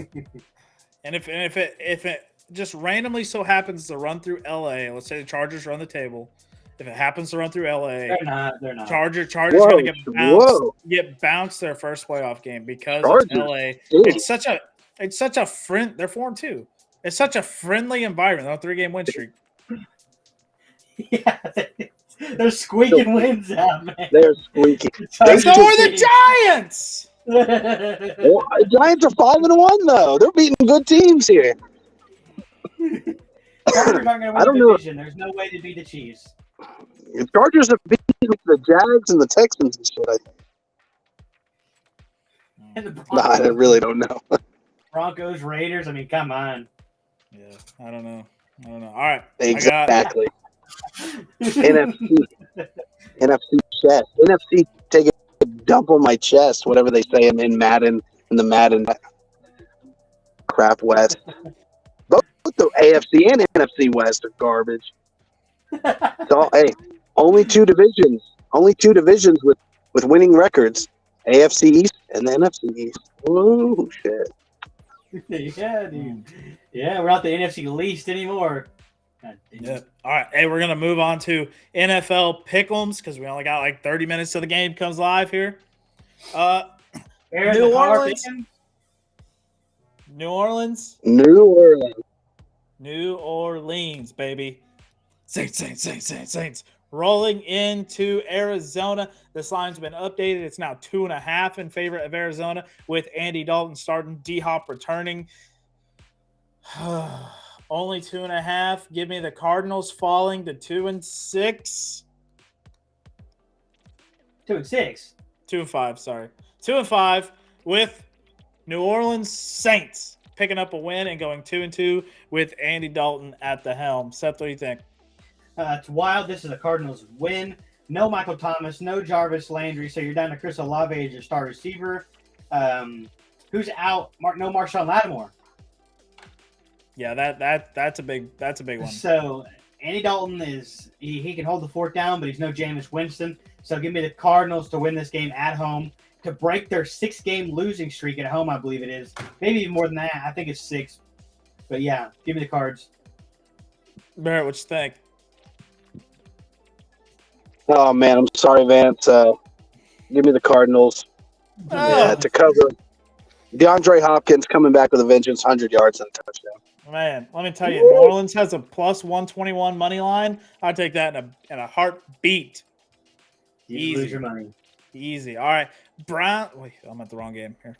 And if it just randomly so happens to run through LA, let's say the Chargers are on the table. If it happens to run through LA, they're not. Chargers Whoa, gonna whoa. get bounced their first playoff game because Chargers, it's LA. dude. It's such a friend. They're 4-2. It's such a friendly environment. They're on a 3-game win streak. Yeah, they're squeaking wins out, man. They're squeaky. So are the Giants. Well, Giants are 5-1 though. They're beating good teams here. Chargers aren't going to I don't win the know. division. There's no way to beat the Chiefs. The Chargers have beaten the Jags and the Texans and shit. And the I really don't know. Broncos, Raiders. I mean, come on. Yeah, I don't know. All right, Exactly. NFC chest. NFC take a dump on my chest. Whatever they say in Madden in the Madden crap West. Both the AFC and NFC West are garbage. So hey, only two divisions with winning records: AFC East and the NFC East. Oh shit! Yeah, dude. Yeah, we're not the NFC least anymore. Yeah. All right. Hey, we're gonna move on to NFL pick'ems because we only got like 30 minutes till the game comes live here. New Orleans. New Orleans, baby. Saints. Rolling into Arizona. This line's been updated. It's now 2.5 in favor of Arizona with Andy Dalton starting, D-Hop returning. Only 2.5. Give me the Cardinals falling to 2-6. 2-6. 2-5, sorry. 2-5 with New Orleans Saints picking up a win and going 2-2 with Andy Dalton at the helm. Seth, what do you think? It's wild. This is a Cardinals win. No Michael Thomas, no Jarvis Landry, so you're down to Chris Olave as your star receiver. Who's out? No Marshawn Lattimore. Yeah, that's a big one. So Andy Dalton he can hold the fort down, but he's no Jameis Winston. So give me the Cardinals to win this game at home to break their 6-game losing streak at home. I believe it is, maybe even more than that. I think it's 6. But yeah, give me the Cards. Barrett, what you think? Oh man, I'm sorry, Vance. Give me the Cardinals. Yeah, to cover. DeAndre Hopkins coming back with a vengeance, 100 yards and a touchdown. Man, let me tell you, New Orleans has a plus 121 money line. I'd take that in a heartbeat. You lose your money. Easy. All right, Wait, I'm at the wrong game here.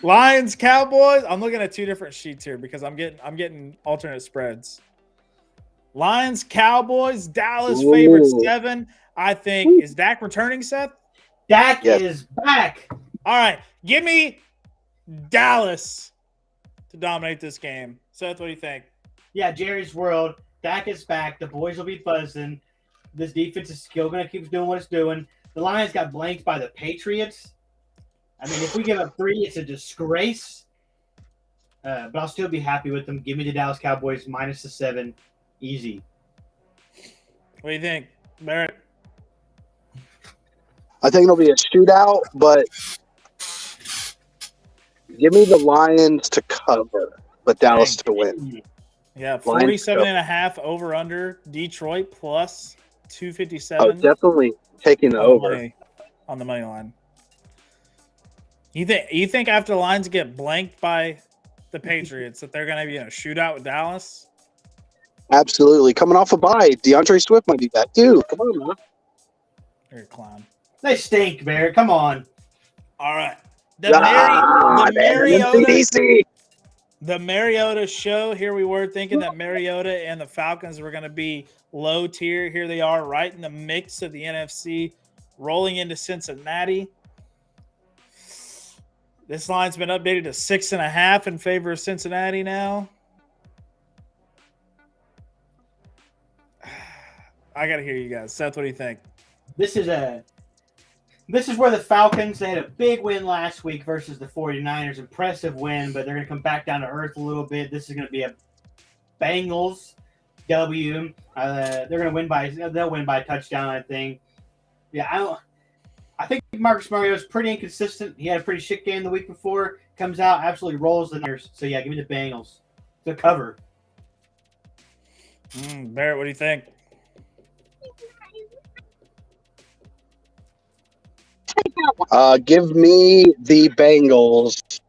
Lions, Cowboys. I'm looking at two different sheets here because I'm getting alternate spreads. Lions, Cowboys, Dallas favored 7. I think is Dak returning, Seth? Dak is back. All right, give me Dallas to dominate this game. Seth, what do you think? Yeah, Jerry's world. Dak is back. The boys will be buzzing. This defense is still going to keep doing what it's doing. The Lions got blanked by the Patriots. I mean, if we give up 3, it's a disgrace. But I'll still be happy with them. Give me the Dallas Cowboys minus the 7. Easy. What do you think, Barrett? I think it'll be a shootout, but give me the Lions to cover, but Dallas to win. Yeah, 47.5 over under. Detroit plus 257. Oh, definitely taking the over on the money line. You think after the Lions get blanked by the Patriots that they're going to be in a shootout with Dallas? Absolutely. Coming off a bye, DeAndre Swift might be back too. Come on, man. You're a clown. They stink, Barrett. Come on. All right. The Mariota show. Here we were thinking that Mariota and the Falcons were going to be low tier. Here they are right in the mix of the NFC, rolling into Cincinnati. This line's been updated to 6.5 in favor of Cincinnati now. I got to hear you guys. Seth, what do you think? This is where the Falcons, they had a big win last week versus the 49ers. Impressive win, but they're going to come back down to earth a little bit. This is going to be a Bengals W. They'll win by a touchdown, I think. Yeah, I think Marcus Mariota is pretty inconsistent. He had a pretty shit game the week before. Comes out, absolutely rolls the Niners. So, yeah, give me the Bengals. The cover. Barrett, what do you think? Give me the Bengals.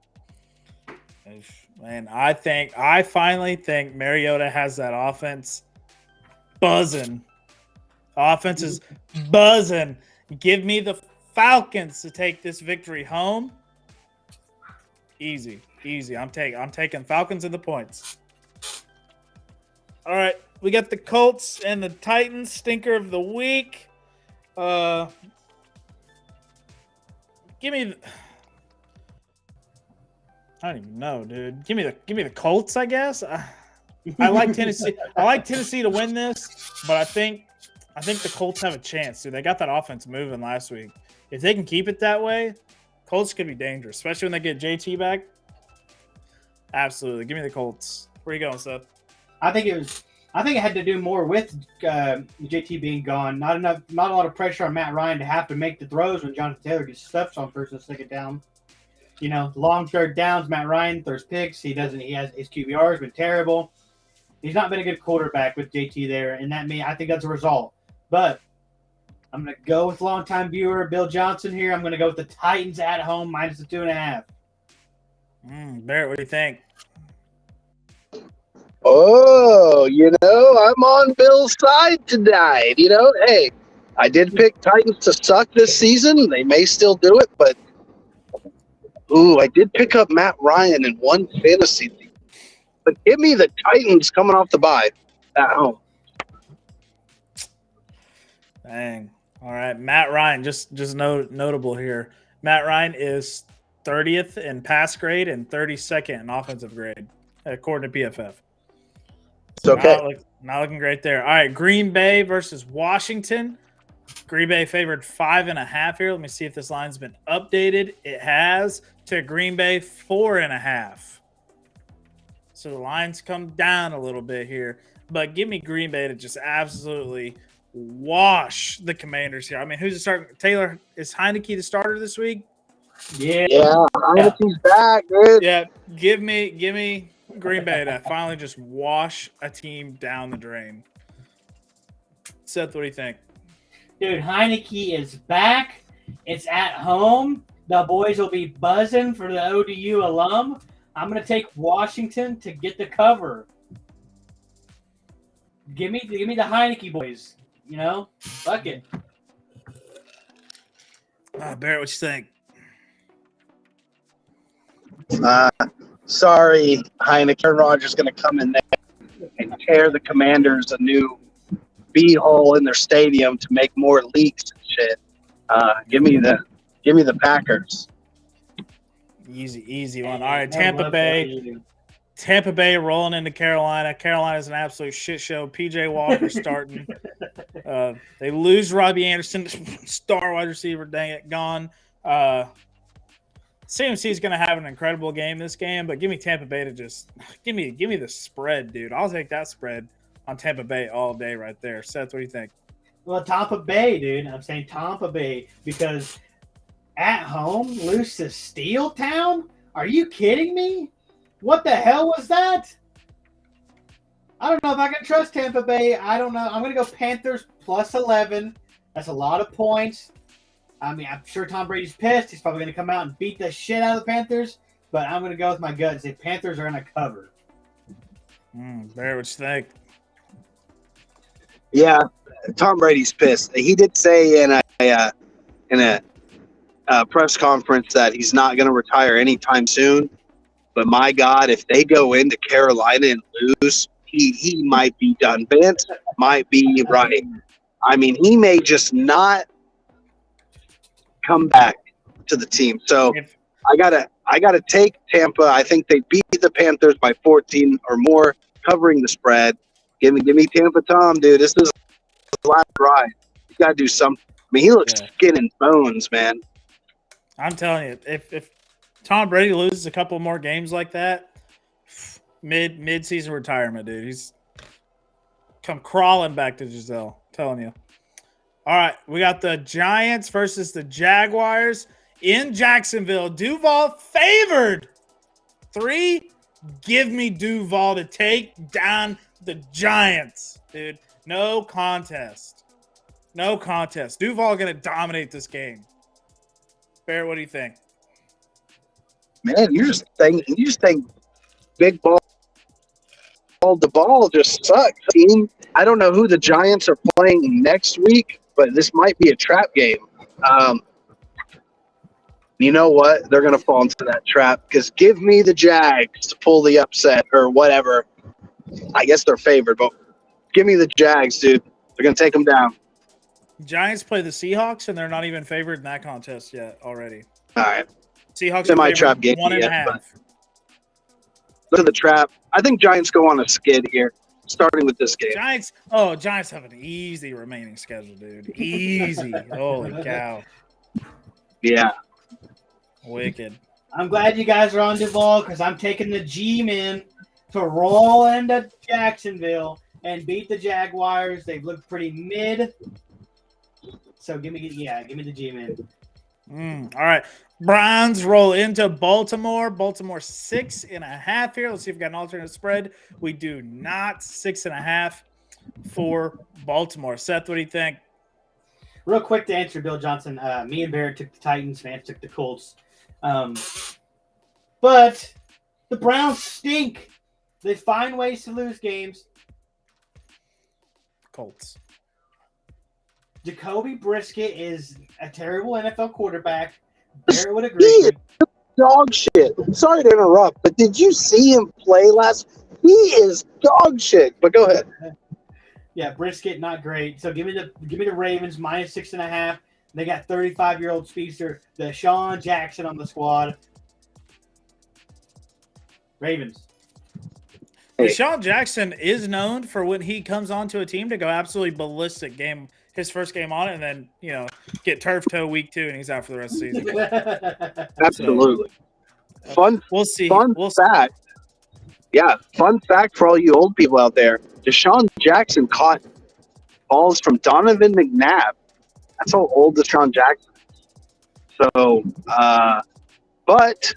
Man, I finally think Mariota has that offense buzzing. Offense is buzzing. Give me the Falcons to take this victory home. Easy. I'm taking Falcons and the points. All right, we got the Colts and the Titans. Stinker of the week. Give me. I don't even know, dude. Give me the Colts, I guess. I like Tennessee. I like Tennessee to win this, but I think the Colts have a chance, dude. They got that offense moving last week. If they can keep it that way, Colts could be dangerous, especially when they get JT back. Absolutely. Give me the Colts. Where are you going, Seth? I think it had to do more with JT being gone. Not a lot of pressure on Matt Ryan to have to make the throws when Jonathan Taylor gets stuffed on first and second down. You know, long third downs, Matt Ryan throws picks. He has his QBR has been terrible. He's not been a good quarterback with JT there, and I think that's a result. But I'm going to go with longtime viewer Bill Johnson here. I'm going to go with the Titans at home minus the 2.5. Barrett, what do you think? Oh, I'm on Bill's side tonight. Hey, I did pick Titans to suck this season. They may still do it, but I did pick up Matt Ryan in one fantasy league. But give me the Titans coming off the bye at home. Dang. All right, Matt Ryan, just notable here. Matt Ryan is 30th in pass grade and 32nd in offensive grade, according to PFF. It's okay. Not looking great there. All right, Green Bay versus Washington. Green Bay favored 5.5 here. Let me see if this line's been updated. It has to Green Bay 4.5. So the lines come down a little bit here. But give me Green Bay to just absolutely wash the Commanders here. I mean, who's the starter? Taylor, is Heineke the starter this week? Yeah. Heineke's back, dude. Yeah, give me Green Bay to finally just wash a team down the drain. Seth, what do you think? Dude, Heineke is back. It's at home. The boys will be buzzing for the ODU alum. I'm going to take Washington to get the cover. Give me the Heineke boys. Fuck it. Barrett, what you think? Sorry, Heineke. Aaron Rodgers going to come in there and tear the Commanders a new b-hole in their stadium to make more leaks and shit. Give me the Packers. Easy one. All right, Tampa Bay rolling into Carolina. Carolina's an absolute shit show. PJ Walker starting. They lose Robbie Anderson, star wide receiver. Dang it, gone. CMC is going to have an incredible game this game, but give me Tampa Bay to just give me the spread, dude. I'll take that spread on Tampa Bay all day right there. Seth, what do you think? Well, Tampa Bay, dude. I'm saying Tampa Bay because at home lose to Steel Town? Are you kidding me? What the hell was that? I don't know if I can trust Tampa Bay. I don't know. I'm going to go Panthers plus 11. That's a lot of points. I mean, I'm sure Tom Brady's pissed. He's probably going to come out and beat the shit out of the Panthers. But I'm going to go with my gut and say Panthers are going to cover. Barry, what you think? Yeah, Tom Brady's pissed. He did say in a press conference that he's not going to retire anytime soon. But my God, if they go into Carolina and lose, he might be done. Vance might be right. I mean, he may just not come back to the team. So I gotta take Tampa. I think they beat the Panthers by 14 or more, covering the spread. Give me Tampa, Tom, dude. This is last ride. He's got to do something. I mean, he looks skin and bones, man. I'm telling you, if Tom Brady loses a couple more games like that, mid-season retirement, dude. He's come crawling back to Giselle. I'm telling you. All right, we got the Giants versus the Jaguars in Jacksonville. Duval favored 3. Give me Duval to take down the Giants, dude. No contest. No contest. Duval going to dominate this game. Bear, what do you think? Man, you just think big ball. The ball just sucks. Team. I don't know who the Giants are playing next week, but this might be a trap game. You know what? They're going to fall into that trap because give me the Jags to pull the upset or whatever. I guess they're favored, but give me the Jags, dude. They're going to take them down. Giants play the Seahawks, and they're not even favored in that contest yet already. All right. Seahawks semi-trap game. 1.5. Look at the trap. I think Giants go on a skid here, starting with this game. Giants have an easy remaining schedule, dude. Easy. Holy cow. Yeah. Wicked. I'm glad you guys are on Duval because I'm taking the G-men to roll into Jacksonville and beat the Jaguars. They've looked pretty mid. So give me the G-men. All right. Browns roll into Baltimore. Baltimore 6.5 here. Let's see if we got an alternate spread. We do not. 6.5 for Baltimore. Seth, what do you think? Real quick to answer Bill Johnson. Me and Barrett took the Titans. Vance took the Colts. But the Browns stink. They find ways to lose games. Colts. Jacoby Brissett is a terrible NFL quarterback. Barrett would agree. He is dog shit. Sorry to interrupt, but did you see him play last? He is dog shit. But go ahead. Yeah, Brissett not great. So give me the Ravens minus 6.5. They got 35-year-old speedster Deshaun Jackson on the squad. Ravens. Deshaun Jackson is known for when he comes onto a team to go absolutely ballistic his first game on it, and then, get turf toe week 2 and he's out for the rest of the season. Absolutely. We'll see. Fun fact. Yeah, fun fact for all you old people out there. Deshaun Jackson caught balls from Donovan McNabb. That's how old Deshaun Jackson is. So, but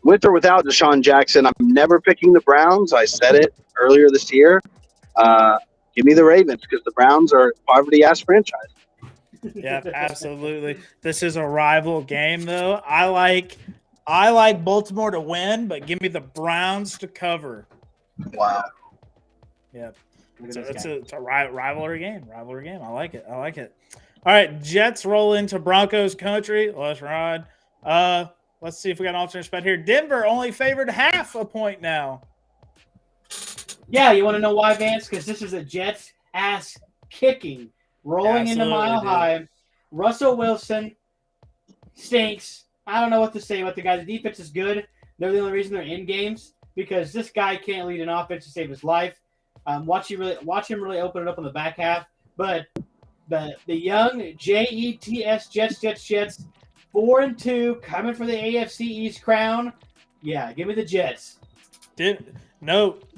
with or without Deshaun Jackson, I'm never picking the Browns. I said it earlier this year. Give me the Ravens because the Browns are a poverty-ass franchise. Yeah, absolutely. This is a rival game, though. I like Baltimore to win, but give me the Browns to cover. Wow. Yeah. It's a rivalry game. I like it. All right, Jets roll into Broncos country. Let's ride. Let's see if we got an alternate spread here. Denver only favored half a point now. Yeah, you want to know why, Vance? Because this is a Jets ass kicking, rolling into Mile High. Russell Wilson stinks. I don't know what to say about the guy. The defense is good. They're the only reason they're in games because this guy can't lead an offense to save his life. Watch him really open it up in the back half. But the young Jets, 4-2, coming for the AFC East crown. Yeah, give me the Jets.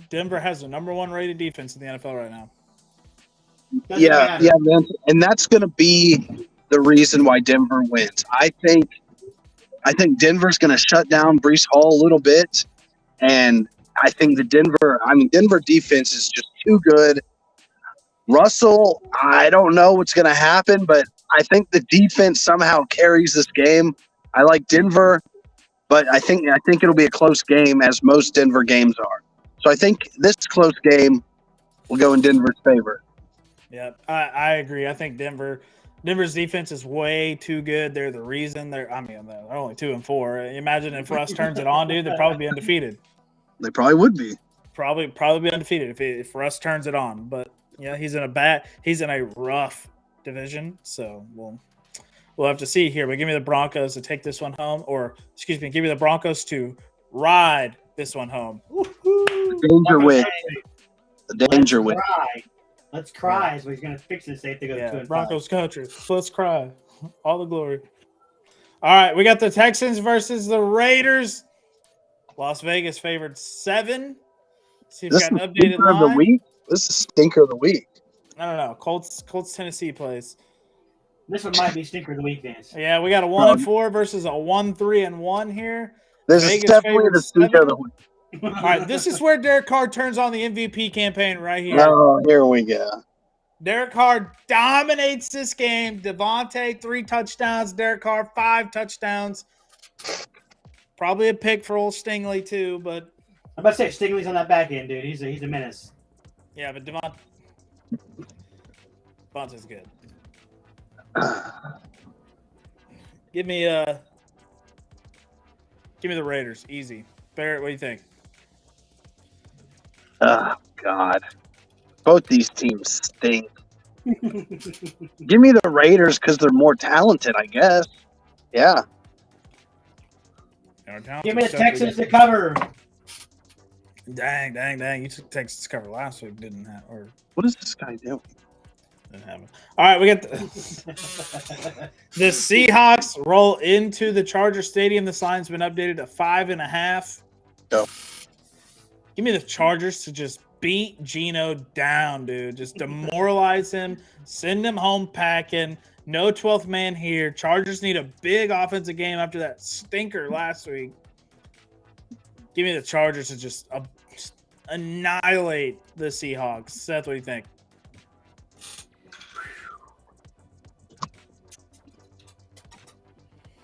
Denver has the number 1 rated defense in the NFL right now. Yeah, man. And that's going to be the reason why Denver wins. I think Denver's going to shut down Breece Hall a little bit, and I think Denver defense is just too good. Russell, I don't know what's going to happen, but I think the defense somehow carries this game. I like Denver, but I think it'll be a close game, as most Denver games are. So I think this close game will go in Denver's favor. Yeah, I agree. I think Denver's defense is way too good. They're the reason they're only 2-4. Imagine if Russ turns it on, dude, they'd probably be undefeated. They probably would be. Probably be undefeated if Russ turns it on. But yeah, he's in a rough division, so we'll have to see here. But give me the Broncos to take this one home, give me the Broncos to ride this one home. The danger win. The danger win. Let's cry is what he's going to fix it. Say if they go 2-5. Broncos country. Let's cry. All the glory. All right, we got the Texans versus the Raiders. Las Vegas favored 7. See if This got is an updated stinker of the line. week. This is stinker of the week. I don't know. Colts Tennessee plays. This one might be stinker of the week, Vance. Yeah, we got a 1-4 versus a 1-3-1 here. This Vegas is definitely favored the stinker 7. of the week. All right, this is where Derek Carr turns on the MVP campaign right here. Oh, here we go. Derek Carr dominates this game. Devontae, 3 touchdowns. Derek Carr, 5 touchdowns. Probably a pick for old Stingley, too. But I'm about to say Stingley's on that back end, dude. He's a menace. yeah, but Devontae's good. Give me the Raiders. Easy. Barrett, what do you think? Oh, God. Both these teams stink. Give me the Raiders because they're more talented, I guess. Yeah. Give me the Texans to cover. Dang. You took Texas to cover last week, didn't have, or What is this guy doing? didn't have it. All right, we got the Seahawks roll into the Charger Stadium. This line's been updated to 5.5. Go. Give me the Chargers to just beat Geno down, dude. Just demoralize him, send him home packing. No 12th man here. Chargers need a big offensive game after that stinker last week. Give me the Chargers to just annihilate the Seahawks. Seth, what do you think?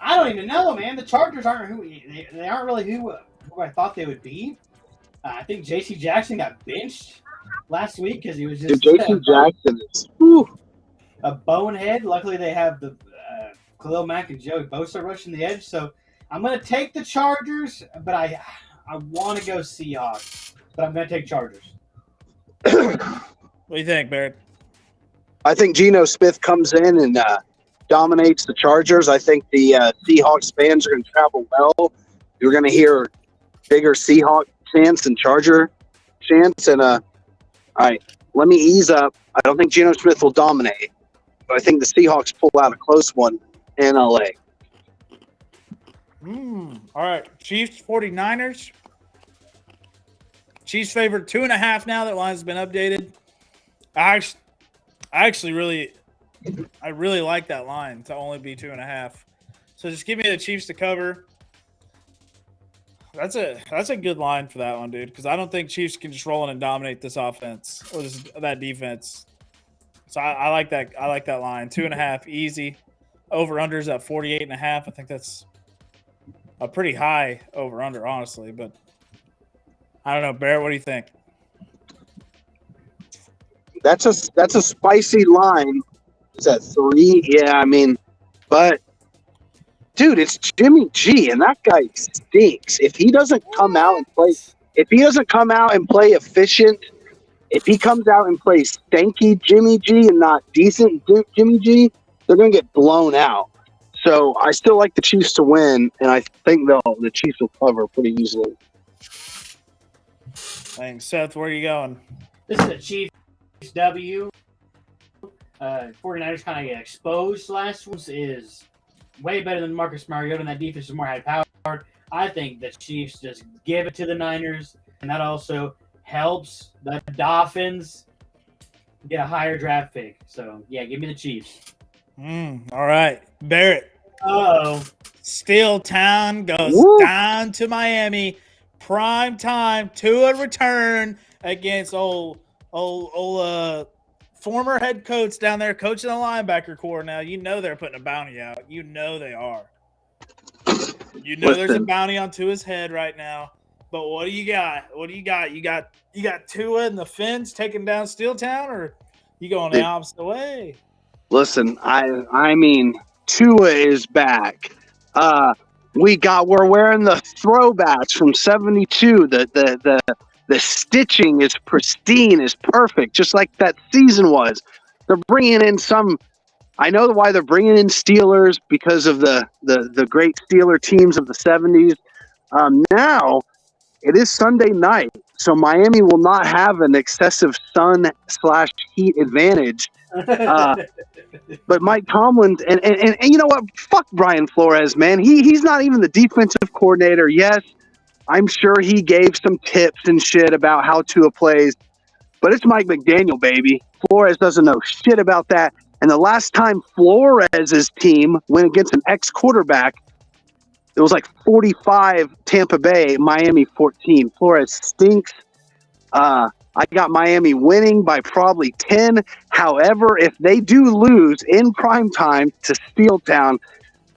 I don't even know, man. The Chargers aren't they aren't really who I thought they would be. I think J.C. Jackson got benched last week because he was just J.C. Jackson is whew. a bonehead. Luckily, they have the Khalil Mack and Joey Bosa rushing the edge. So I'm going to take the Chargers, but I want to go Seahawks, but I'm going to take Chargers. What do you think, Barrett? I think Geno Smith comes in and dominates the Chargers. I think the Seahawks fans are going to travel well. You're going to hear bigger Seahawks chants and Charger chants. And all right, let me ease up. I don't think Geno Smith will dominate, but I think the Seahawks pull out a close one in LA. All right, Chiefs 49ers. Chiefs favored 2.5 now. That line's been updated. I really like that line to only be 2.5. So just give me the Chiefs to cover. That's a good line for that one, dude. Because I don't think Chiefs can just roll in and dominate this offense or that defense. So I like that. I like that line. 2.5, easy. Over unders at 48.5. I think that's a pretty high over under, honestly. But I don't know, Barrett. What do you think? That's a spicy line. Is that 3? Yeah, I mean, but dude, it's Jimmy G, and that guy stinks. If he doesn't come out and play efficient, if he comes out and plays stanky Jimmy G and not decent Jimmy G, they're gonna get blown out. So I still like the Chiefs to win, and I think the Chiefs will cover pretty easily. Thanks, Seth. Where are you going? This is a Chiefs W. 49ers kind of get exposed last one is way better than Marcus Mariota, and that defense is more high-powered. I think the Chiefs just give it to the Niners, and that also helps the Dolphins get a higher draft pick. So, yeah, give me the Chiefs. All right. Barrett. Uh-oh. Steel Town goes down to Miami. Prime time to a return against old former head coach down there coaching the linebacker core. Now, you know they're putting a bounty out. You know they are. You know there's a bounty on Tua's head right now. But what do you got? What do you got? You got Tua and the Fins taking down Steel Town, or you going the opposite way? Listen, I mean, Tua is back. We're wearing the throwbacks from '72. The stitching is pristine, is perfect, just like that season was. They're bringing in I know why they're bringing in Steelers because of the great Steeler teams of the '70s. Now it is Sunday night, so Miami will not have an excessive sun/heat advantage. But Mike Tomlin and you know what? Fuck Brian Flores, man. He's not even the defensive coordinator. Yes, I'm sure he gave some tips and shit about how Tua plays, but it's Mike McDaniel, baby. Flores doesn't know shit about that. And the last time Flores' team went against an ex-quarterback, it was like 45 Tampa Bay, Miami 14. Flores stinks. I got Miami winning by probably 10. However, if they do lose in prime time to Steeltown,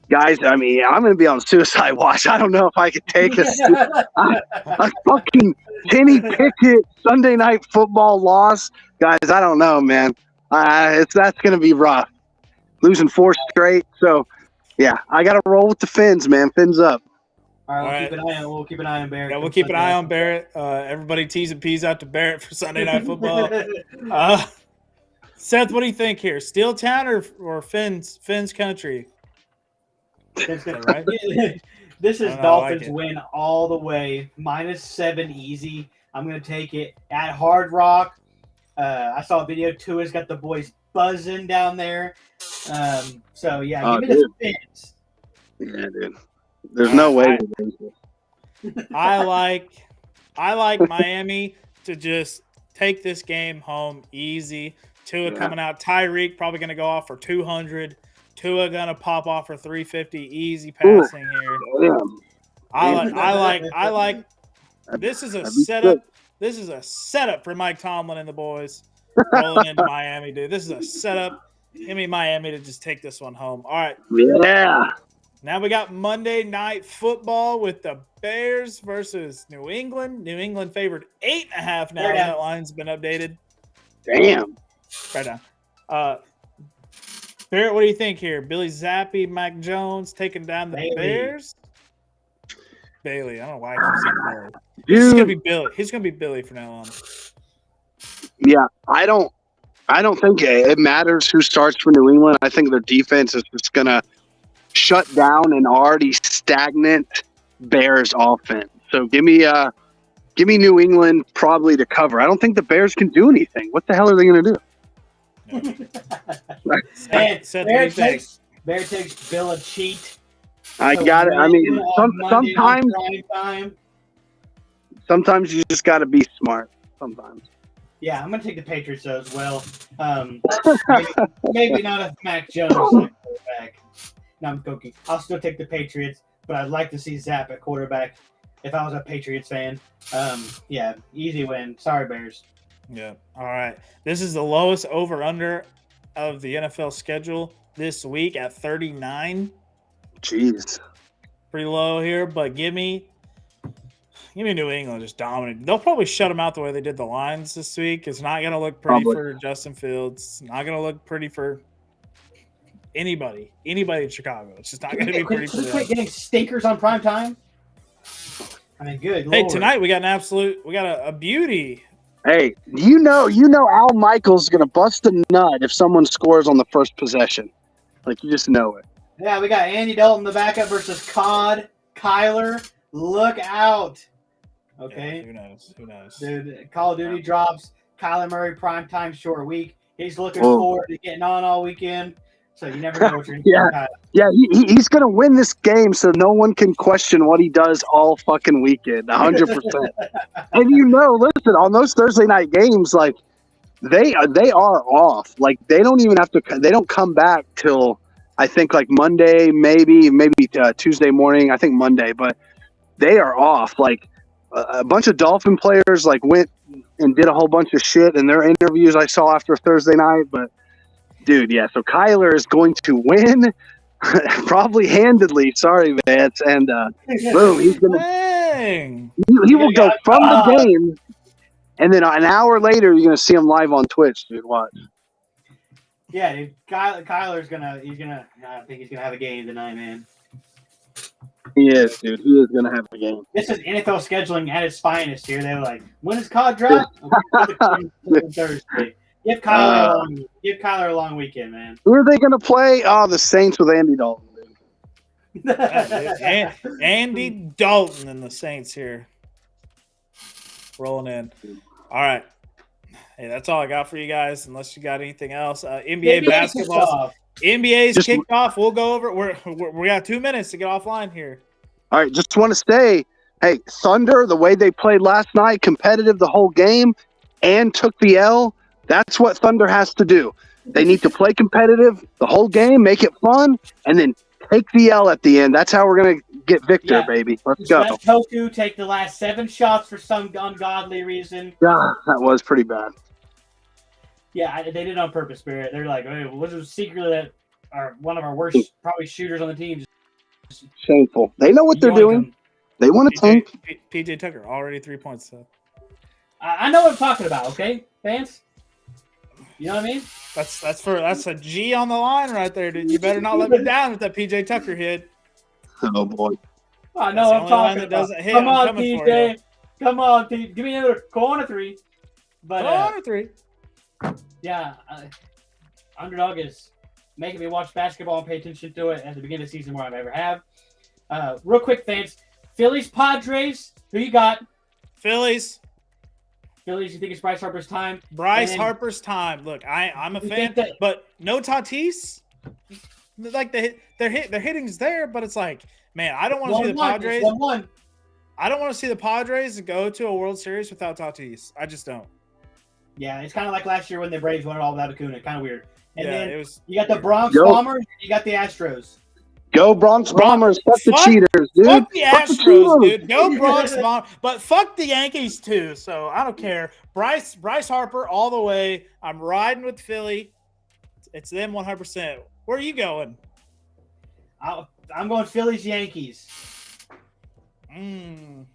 guys, I mean, I'm going to be on suicide watch. I don't know if I could take a fucking Kenny Pickett Sunday Night Football loss. Guys, I don't know, man. That's going to be rough. Losing 4 straight. So, yeah, I got to roll with the Fins, man. Fins up. All right, we'll keep an eye on Barrett. Yeah, we'll keep an eye on Barrett. Everybody T's and P's out to Barrett for Sunday Night Football. Seth, what do you think here? Steeltown or Fins country? Right? This is Dolphins win all the way. -7 easy. I'm going to take it at Hard Rock. I saw a video. Tua's got the boys buzzing down there. So, yeah, give me the Fins. Yeah, dude. There's no way. I like Miami to just take this game home easy. Tua coming out. Tyreek probably going to go off for 200. Tua going to pop off for 350. Easy passing here. I like. This is a setup. This is a setup for Mike Tomlin and the boys rolling into Miami, dude. This is a setup. Give me Miami to just take this one home. All right. Yeah. Now we got Monday Night Football with the Bears versus New England. New England favored 8.5 now. That line's been updated. Damn. Right down. Barrett, what do you think here? Billy Zappi, Mac Jones taking down the Bears? Bailey. I don't know why I keep saying Barrett. He's gonna be Billy. He's gonna be Billy from now on. Yeah, I don't think it matters who starts for New England. I think their defense is just gonna shut down an already stagnant Bears offense. So give me New England probably to cover. I don't think the Bears can do anything. What the hell are they going to do? Bear takes Bill a cheat. I got it. I mean, sometimes you just got to be smart. Sometimes. Yeah, I'm going to take the Patriots though as well. Maybe not if Mac Jones is back. No, I'm joking. I'll still take the Patriots, but I'd like to see Zapp at quarterback if I was a Patriots fan. Yeah, easy win. Sorry, Bears. Yeah. All right. This is the lowest over-under of the NFL schedule this week at 39. Jeez. Pretty low here, but give me New England just dominating. They'll probably shut them out the way they did the Lions this week. It's not going to look pretty for Justin Fields. It's not going to look pretty for anybody in Chicago. It's just not going to be pretty for them. Quit getting stinkers on prime time. I mean, good. Hey, Lord. tonight we got a beauty. Hey, you know, Al Michaels going to bust a nut if someone scores on the first possession. Like, you just know it. Yeah, we got Andy Dalton, the backup, versus Kyler. Look out. Okay. Yeah, who knows? Dude, Call of Duty drops. Kyler Murray, primetime, short week. He's looking forward to getting on all weekend. So you never know what you're going to Yeah, he's going to win this game so no one can question what he does all fucking weekend, 100%. And listen, on those Thursday night games, like, they are off. Like, they don't even have to – they don't come back till, I think, like, Monday, maybe Tuesday morning. I think Monday. But they are off. Like, a bunch of Dolphin players, like, went and did a whole bunch of shit in their interviews I saw after Thursday night. But, dude, yeah, so Kyler is going to win – probably handedly. Sorry, Vance. And boom, he's gonna. Dang. He will go from the game, and then an hour later, you're gonna see him live on Twitch, dude. Watch. Yeah, dude. Kyler's gonna. I think he's gonna have a game tonight, man. He is, dude. He is gonna have a game. This is NFL scheduling at its finest here. They're like, when is COD drop? Thursday. Give Kyler a long weekend, man. Who are they going to play? Oh, the Saints with Andy Dalton. Andy Dalton and the Saints here. rolling in. All right. Hey, that's all I got for you guys. Unless you got anything else, NBA basketball. NBA's kicked off. We'll go over. We got 2 minutes to get offline here. All right, just want to say, hey, Thunder, the way they played last night, competitive the whole game, and took the L. That's what Thunder has to do. They need to play competitive the whole game, make it fun, and then take the L at the end. That's how we're gonna get Victor, baby. Let's go. Let Toku take the last 7 shots for some ungodly reason. Yeah, that was pretty bad. Yeah, they did it on purpose, Barrett. They're like, hey, what's it secretly that are one of our worst probably shooters on the team? Shameful. They know what they're doing. They want to tank. PJ Tucker already 3 points. So. I know what I'm talking about. Okay, fans. You know what I mean? That's a G on the line right there, dude. You better not let me down with that PJ Tucker hit. Oh boy. I know I'm talking about. Hit, Come on, PJ. Come on, PJ. Give me another corner 3. But corner 3. Yeah, underdog is making me watch basketball and pay attention to it at the beginning of the season more than I ever have. Real quick, fans. Phillies, Padres. Who you got? Phillies. You think it's Bryce Harper's time? Bryce Harper's time. Look, I'm a fan, but no Tatis. Like their hitting's there, but it's like, man, I don't want to see the Padres. 1-1. I don't want to see the Padres go to a World Series without Tatis. I just don't. Yeah, it's kind of like last year when the Braves won it all without Acuna. Kind of weird. And then you got the Bronx Bombers, you got the Astros. Go Bronx Bombers. Fuck the cheaters, dude. Fuck the Astros, dude. Go Bronx Bombers. But fuck the Yankees, too. So I don't care. Bryce Harper all the way. I'm riding with Philly. It's them 100%. Where are you going? I'm going Phillies, Yankees. And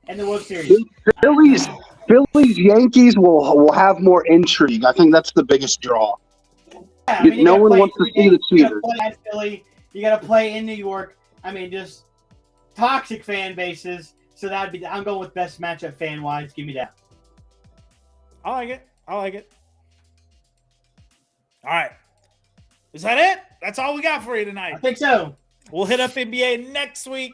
the World Series. Phillies, Yankees will have more intrigue. I think that's the biggest draw. Yeah, I mean, no one wants to see the cheaters. You got to play in New York. I mean, just toxic fan bases. So I'm going with best matchup fan wise. Give me that. I like it. All right. Is that it? That's all we got for you tonight. I think so. We'll hit up NBA next week.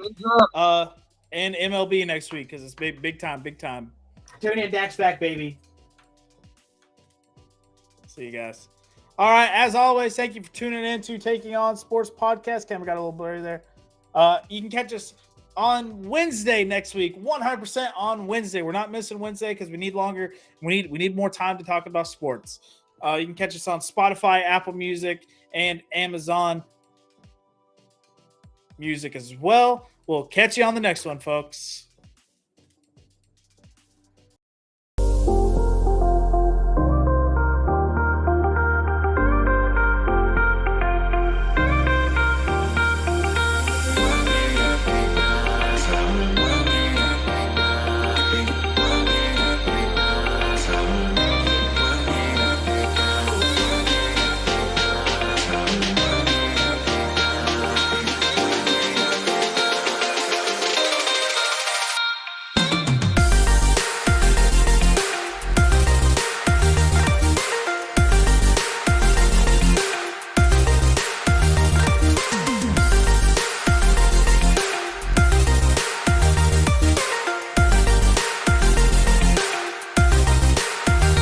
And MLB next week because it's big time. Tune in, Dax back, baby. See you guys. All right, as always, thank you for tuning in to Taking On Sports Podcast. Camera got a little blurry there. You can catch us on Wednesday next week, 100% on Wednesday. We're not missing Wednesday because we need longer. We need more time to talk about sports. You can catch us on Spotify, Apple Music, and Amazon Music as well. We'll catch you on the next one, folks.